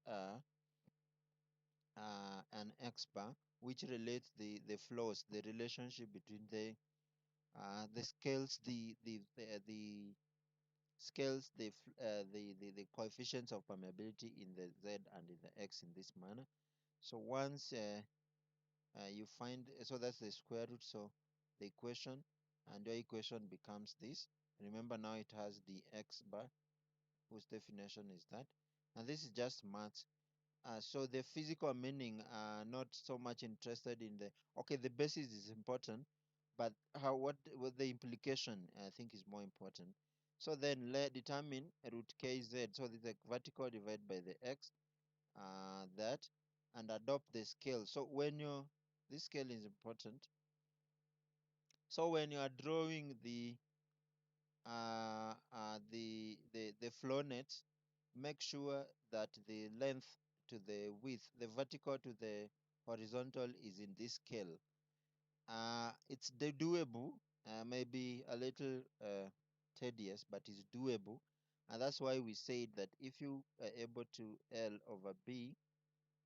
Speaker 2: an x bar which relates the flows, the relationship between the scales, the scales the coefficients of permeability in the z and in the x in this manner. So once you find, so that's the square root, so the equation, and your equation becomes this. Remember, now it has the x bar whose definition is that, and this is just maths. So the physical meaning are not so much interested in the, okay, the basis is important, but what the implication I think is more important. So then let determine root kz, so the vertical divided by the x, that, and adopt the scale. So when you, this scale is important. So when you are drawing the flow net, make sure that the length to the width, the vertical to the horizontal, is in this scale. It's doable, maybe a little tedious, but it's doable, and that's why we said that if you are able to L over B,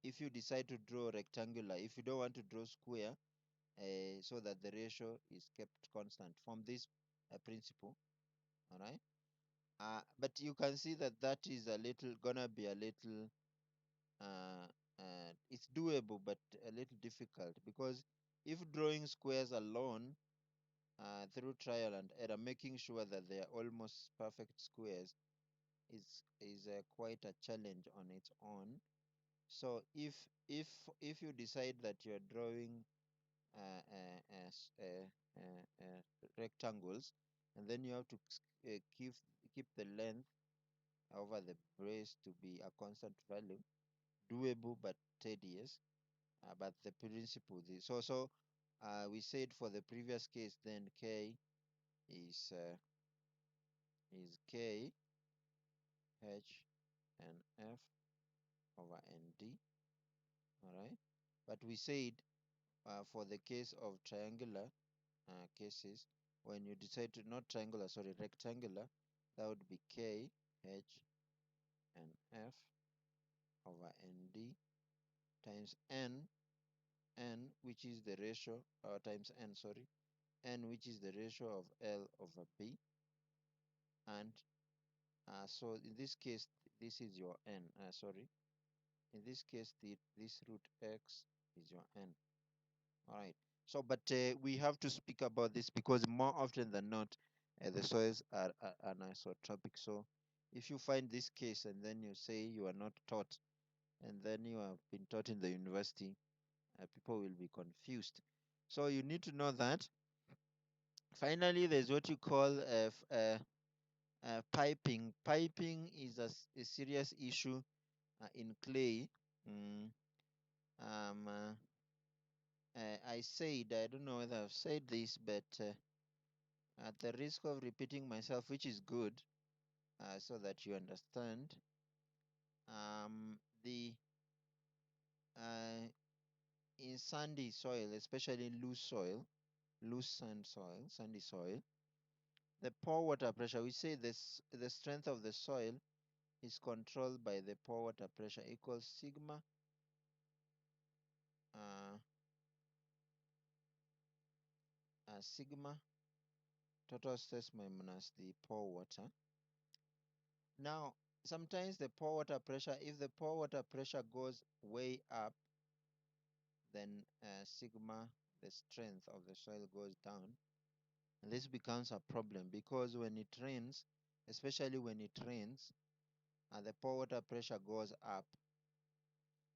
Speaker 2: if you decide to draw rectangular, if you don't want to draw square, so that the ratio is kept constant from this principle, all right. But you can see that that is a little gonna be a little it's doable, but a little difficult, because if drawing squares alone through trial and error, making sure that they are almost perfect squares is quite a challenge on its own. So if you decide that you're drawing uh, uh, as, uh, rectangles, and then you have to keep the length over the brace to be a constant value, doable but tedious. But the principle is we said for the previous case, then k is k h and f over nd, all right. But we said for the case of triangular cases, when you decide to, not triangular, sorry, rectangular, that would be k h and f over nd times n which is the ratio, times n, sorry, n which is the ratio of L over B. And so in this case, this is your n, sorry, in this case, this root x is your n. All right. So, but we have to speak about this because more often than not, the soils are anisotropic. So if you find this case and then you say you are not taught, and then you have been taught in the university, people will be confused. So you need to know that. Finally, there's what you call piping. Piping is a serious issue in clay. Mm, um, I said, I don't know whether I've said this, but at the risk of repeating myself, which is good, so that you understand, the in sandy soil, especially loose soil, loose sand soil, sandy soil, the pore water pressure, we say this, the strength of the soil is controlled by the pore water pressure equals sigma sigma total stress minus the pore water. Now, sometimes the pore water pressure, if the pore water pressure goes way up, then sigma, the strength of the soil, goes down. And this becomes a problem because when it rains, especially when it rains, the pore water pressure goes up.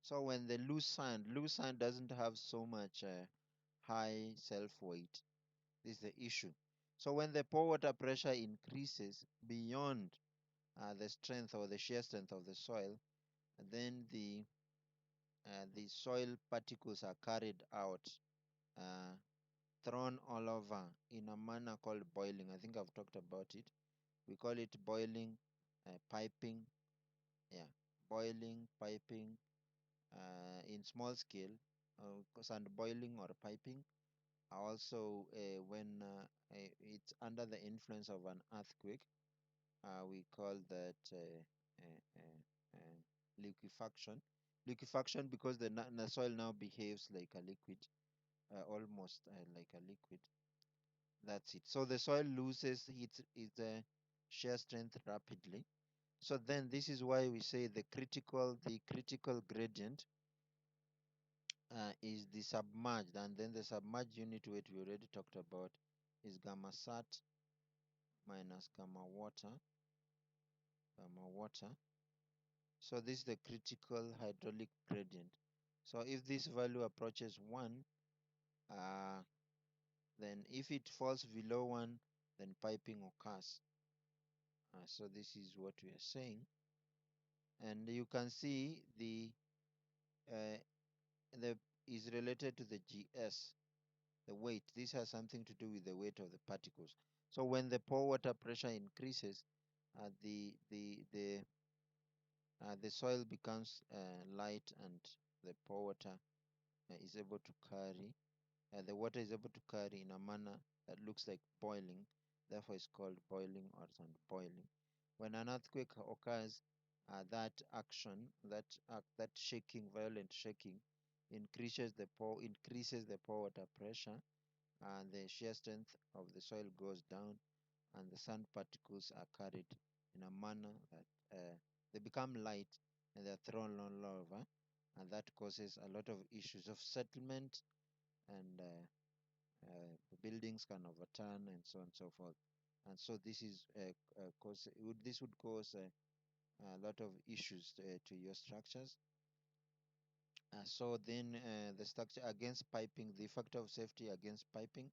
Speaker 2: So when the loose sand doesn't have so much high self weight. This is the issue. So when the pore water pressure increases beyond the strength or the shear strength of the soil, then the soil particles are carried out, uh, thrown all over in a manner called boiling. I think I've talked about it. We call it boiling, piping, yeah, boiling, piping, in small scale, sand boiling or piping. Also, when it's under the influence of an earthquake, we call that liquefaction. Liquefaction because the soil now behaves like a liquid, almost like a liquid. That's it. So the soil loses its shear strength rapidly. So then this is why we say the critical gradient is the submerged, and then the submerged unit weight we already talked about is gamma sat minus gamma water. So this is the critical hydraulic gradient. So if this value approaches 1, uh, then if it falls below 1, then piping occurs. So this is what we are saying. And you can see uh, the is related to the GS, the weight. This has something to do with the weight of the particles. So when the pore water pressure increases, the soil becomes light, and the pore water is able to carry. The water is able to carry in a manner that looks like boiling. Therefore, it's called boiling or sand boiling. When an earthquake occurs, that action, that shaking, violent shaking, increases the pore water pressure, and the shear strength of the soil goes down, and the sand particles are carried in a manner that they become light, and they're thrown all over, and that causes a lot of issues of settlement, and the buildings can overturn, and so on and so forth. And so this would cause a lot of issues to your structures. So then the structure against piping, the factor of safety against piping.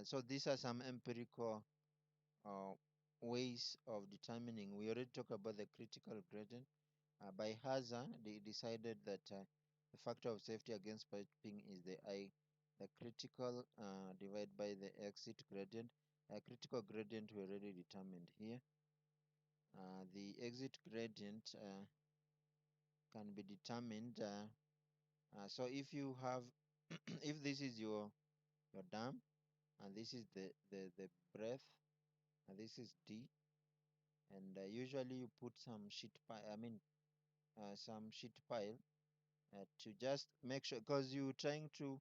Speaker 2: So these are some empirical uh, ways of determining. We already talked about the critical gradient. By Haza, they decided that the factor of safety against piping is the critical divided by the exit gradient. Critical gradient we already determined here. The exit gradient can be determined. So if you have, if this is your dam, and this is the breadth, and this is D, and usually you put some sheet pile. I mean, some sheet pile to just make sure, because you're trying to.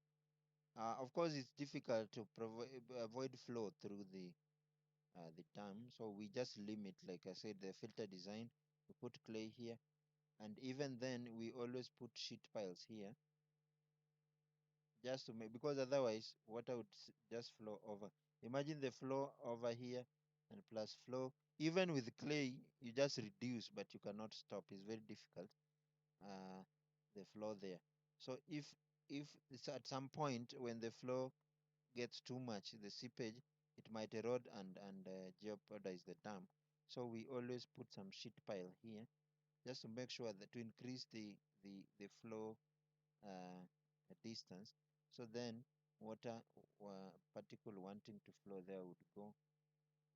Speaker 2: Of course, it's difficult to avoid flow through the dam, so we just limit, like I said, the filter design. We put clay here, and even then, we always put sheet piles here, just to make, because otherwise water would just flow over. Imagine the flow over here and plus flow. Even with clay, you just reduce, but you cannot stop. It's very difficult. Uh, the flow there. So if it's at some point when the flow gets too much, the seepage, it might erode and jeopardize the dam. So we always put some sheet pile here, just to make sure that to increase the flow uh, distance. So then water particle wanting to flow there would go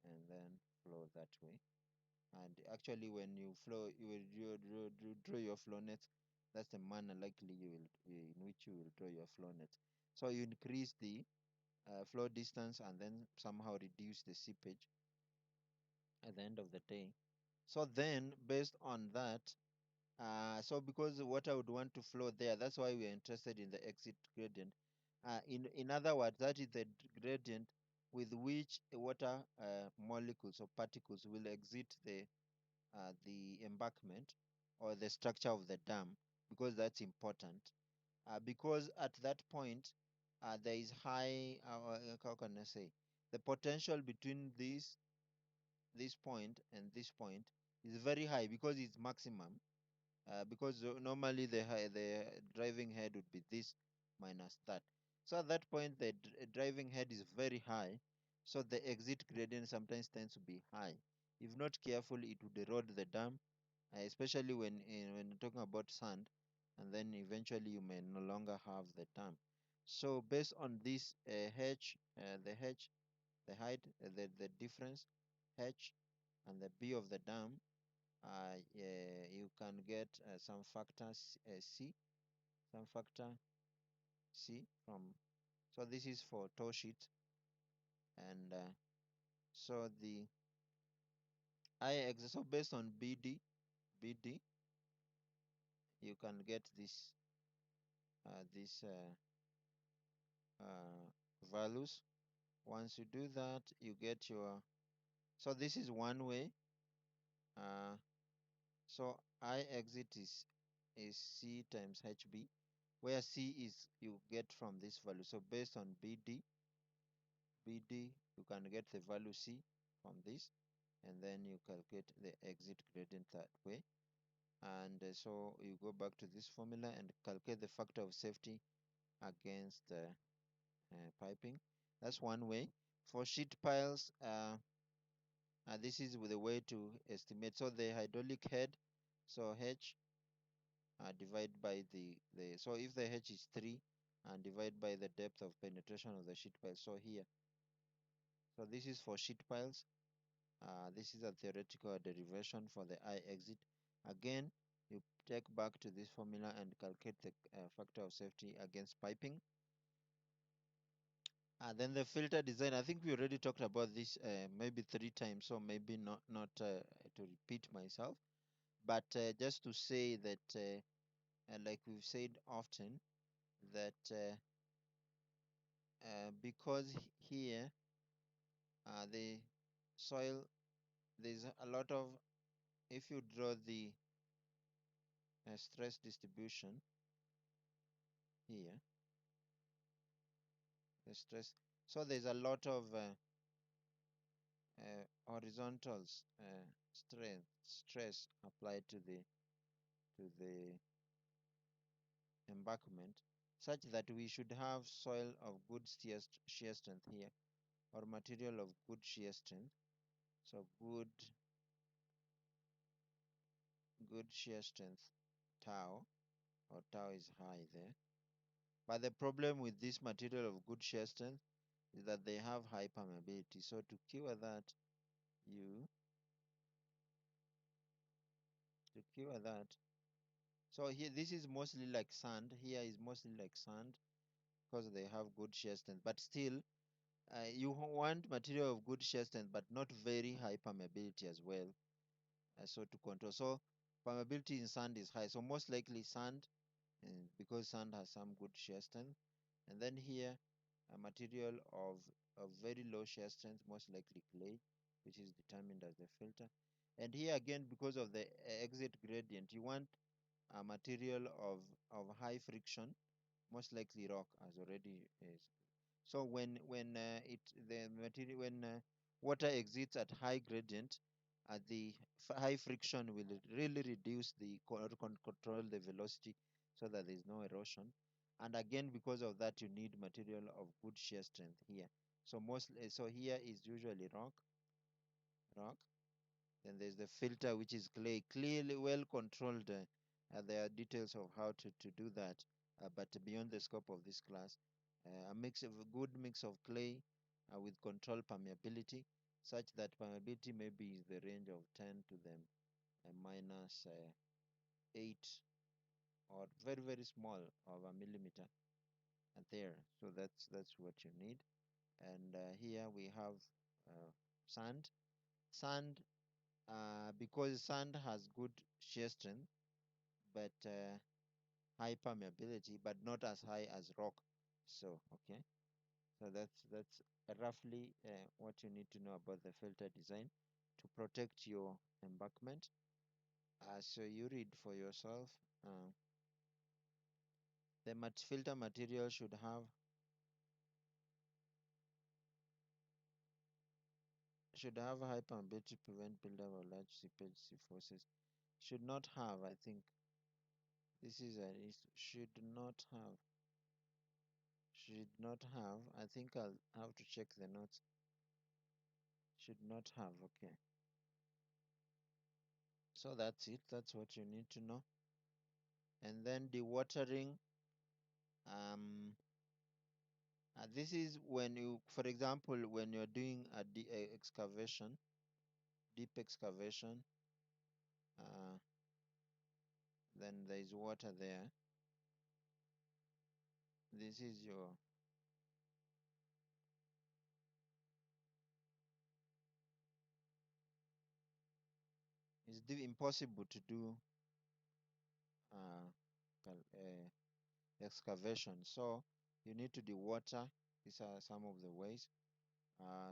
Speaker 2: and then flow that way. And actually, when you flow, you will draw your flow nets. That's the manner likely in which you will draw your flow nets. So you increase the flow distance and then somehow reduce the seepage at the end of the day. So then, based on that, so because the water would want to flow there, that's why we are interested in the exit gradient. In other words, that is the gradient with which water molecules or particles will exit the embankment or the structure of the dam, because that's important. Because at that point, there is high, how can I say, the potential between this point and this point is very high because it's maximum. Because normally the driving head would be this minus that. So at that point, the driving head is very high. So the exit gradient sometimes tends to be high. If not careful, it would erode the dam, especially when you're talking about sand, and then eventually you may no longer have the dam. So based on this the height, the difference, h, and the b of the dam, yeah, you can get some factor C, some factor C from. So this is for toe sheet, and so the IX. So based on BD, you can get these values. Once you do that, you get your. So this is one way. So I exit is C times HB, where C is you get from this value. So based on BD, you can get the value C from this, and then you calculate the exit gradient that way. And so you go back to this formula and calculate the factor of safety against piping. That's one way. For sheet piles, this is the way to estimate. So the hydraulic head, so H divide by so if the H is 3 and divide by the depth of penetration of the sheet pile. So here, so this is for sheet piles. This is a theoretical derivation for the I exit. Again, you take back to this formula and calculate the factor of safety against piping. Then the filter design, I think we already talked about this maybe 3 times, so maybe not to repeat myself, but just to say that, like we've said often, that because here the soil, there's a lot of, if you draw the stress distribution here, the stress, so there's a lot of horizontals stress applied to the embankment, such that we should have soil of good shear strength here, or material of good shear strength. So good shear strength tau, or tau is high there. But the problem with this material of good shear strength is that they have high permeability. So to cure that, so here this is mostly like sand. Here is mostly like sand because they have good shear strength. But still, you want material of good shear strength, but not very high permeability as well. So to control. So permeability in sand is high. So most likely sand, because sand has some good shear strength. And then here, a material of very low shear strength, most likely clay, which is determined as the filter. And here again, because of the exit gradient, you want a material of high friction, most likely rock, as already is. So when the material, when water exits at high gradient, the high friction will really reduce the control the velocity, so that there is no erosion. And again, because of that, you need material of good shear strength here. So so here is usually rock. Then there's the filter, which is clay, clearly well controlled. There are details of how to do that, but beyond the scope of this class. A good mix of clay with controlled permeability, such that permeability maybe is the range of 10 to the minus 8, or very very small of a millimeter there. So that's what you need. And here we have sand. Sand, because sand has good shear strength, but high permeability, but not as high as rock. So okay, so that's roughly what you need to know about the filter design to protect your embankment. So you read for yourself. The filter material should have should have high permeability to prevent buildup of large seepage forces. Should not have, I think. This is a should not have. Should not have. I think I'll have to check the notes. Should not have. Okay. So that's it. That's what you need to know. And then dewatering. This is when you, for example, when you're doing a excavation, deep excavation, uh, then there is water there. This is your it's impossible to do uh, excavation. So you need to dewater. These are some of the ways.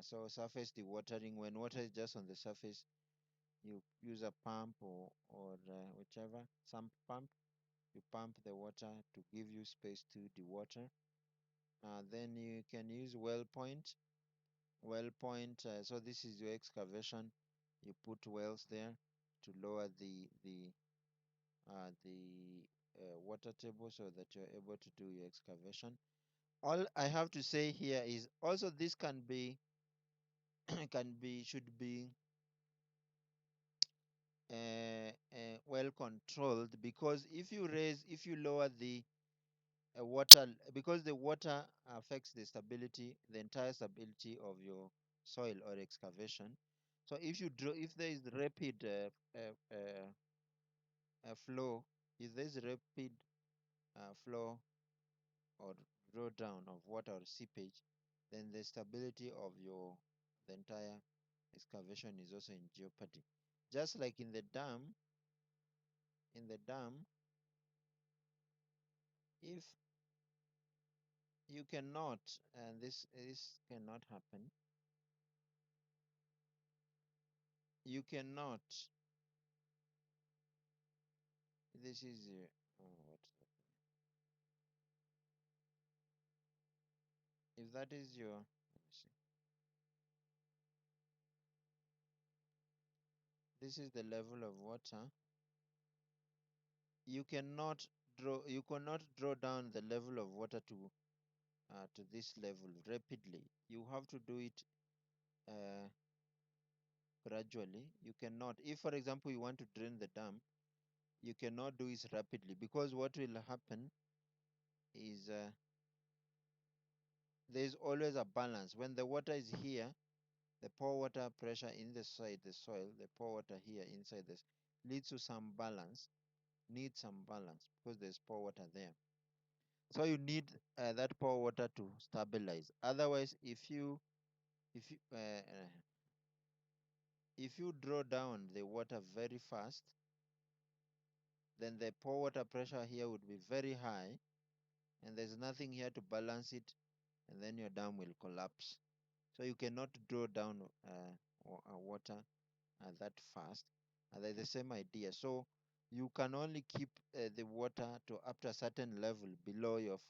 Speaker 2: So surface dewatering, when water is just on the surface, you use a pump or whichever, sump pump. You pump the water to give you space to dewater. Then you can use well point. Well point. So this is your excavation. You put wells there to lower the water table so that you're able to do your excavation. All I have to say here is also this can be should be well controlled, because if you lower the water, because the water affects the entire stability of your soil or excavation. So if there is rapid flow, if there is rapid flow or draw down of water or seepage, then the stability of the entire excavation is also in jeopardy. Just like in the dam, if you cannot, and this cannot happen, you cannot. This is what's that? If that is your, let me see. This is the level of water. You cannot draw down the level of water to this level rapidly. You have to do it uh, gradually. You cannot, if for example you want to drain the dam, you cannot do it rapidly, because what will happen is there is always a balance. When the water is here, the pore water pressure inside the soil, the pore water here inside this leads to some balance, needs some balance because there's pore water there. So you need that pore water to stabilize. Otherwise, if you uh, uh, if you draw down the water very fast, then the pore water pressure here would be very high, and there's nothing here to balance it, and then your dam will collapse. So you cannot draw down water that fast. They're the same idea. So you can only keep the water to up to a certain level below your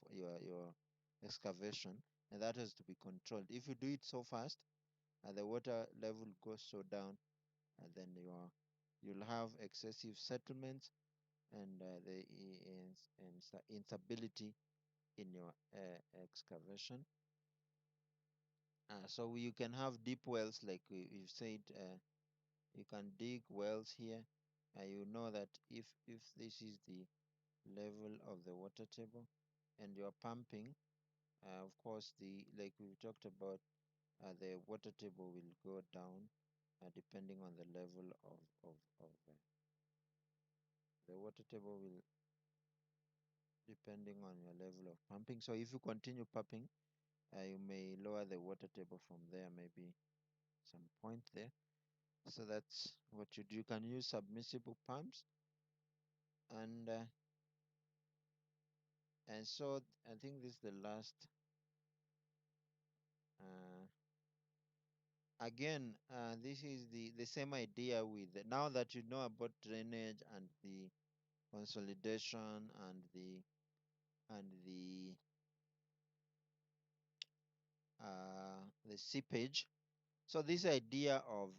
Speaker 2: excavation, and that has to be controlled. If you do it so fast, the water level goes so down, and then you'll have excessive settlements and the instability in your excavation. So you can have deep wells, like we've said. You can dig wells here. You know that if this is the level of the water table and you're pumping, of course, the like we talked about, the water table will go down depending on the level of the water table will depending on your level of pumping. So if you continue pumping, you may lower the water table from there, maybe some point there. So that's what you do. You can use submersible pumps, and so I think this is the last. Uh, Again, this is the same idea with now that you know about drainage and the consolidation and the seepage. So this idea of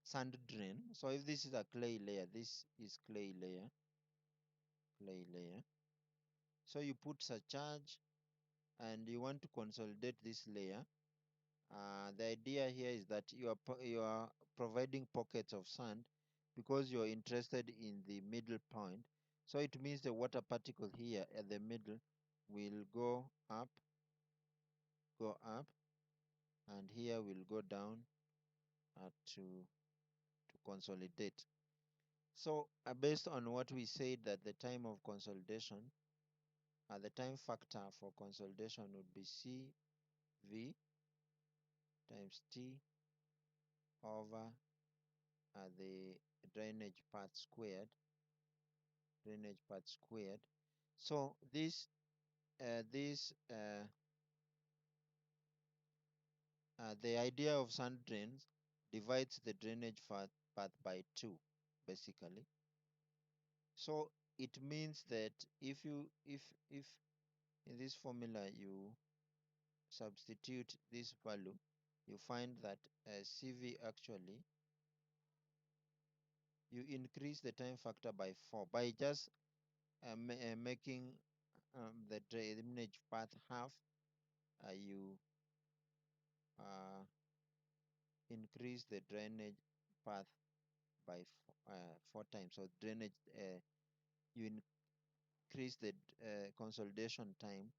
Speaker 2: sand drain. So if this is a clay layer, this is clay layer. So you put surcharge and you want to consolidate this layer. The idea here is that you are providing pockets of sand because you're interested in the middle point. So it means the water particle here at the middle will go up, and here will go down to consolidate. So based on what we said, that the time of consolidation, the time factor for consolidation would be CV times T over the drainage path squared. So the idea of sand drains divides the drainage path by 2, basically. So it means that if in this formula you substitute this value, you find that CV actually, you increase the time factor by 4 by just making the drainage path half. You increase the drainage path by 4 times. So drainage, you increase the consolidation time,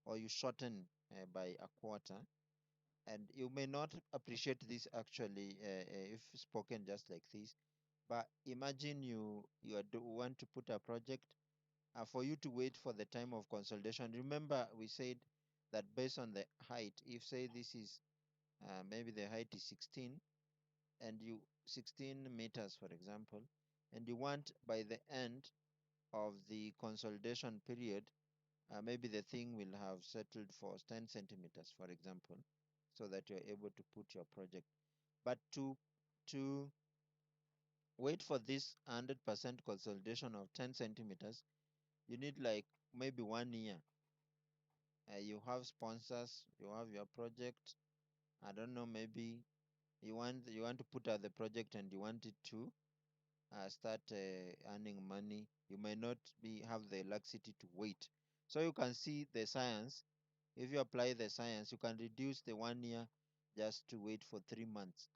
Speaker 2: or you shorten by a quarter. And you may not appreciate this actually if spoken just like this, but imagine you want to put a project, for you to wait for the time of consolidation. Remember we said that based on the height, if say this is maybe the height is 16, and you 16 meters for example, and you want by the end of the consolidation period, maybe the thing will have settled for 10 centimeters for example, so that you're able to put your project. But to wait for this 100% consolidation of 10 centimeters, you need like maybe 1 year. You have sponsors, you have your project. I don't know, maybe you want to put out the project and you want it to start earning money. You may not have the laxity to wait. So you can see the science. If you apply the science, you can reduce the 1 year just to wait for 3 months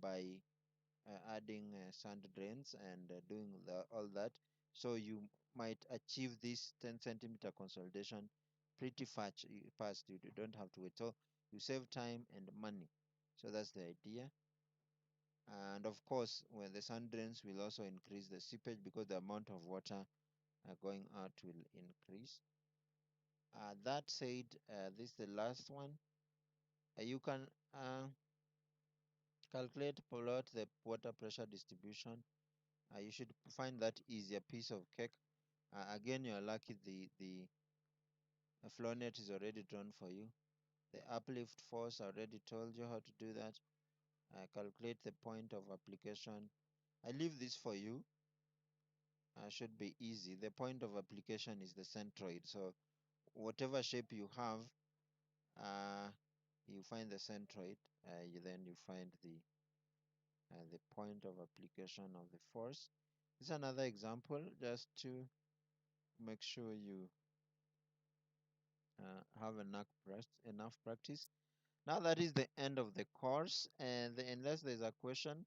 Speaker 2: by adding sand drains and doing all that. So you might achieve this 10 centimeter consolidation pretty fast. You don't have to wait. So you save time and money. So that's the idea. And of course, when the sand drains will also increase the seepage, because the amount of water going out will increase. That said, this is the last one. You can plot the water pressure distribution. You should find that easier piece of cake. Again, you're lucky the flow net is already drawn for you. The uplift force, I already told you how to do that. Calculate the point of application. I leave this for you. Should be easy. The point of application is the centroid. So whatever shape you have, you find the centroid. Then you find the point of application of the force. This is another example just to make sure you have enough practice. Now that is the end of the course, and unless there's a question,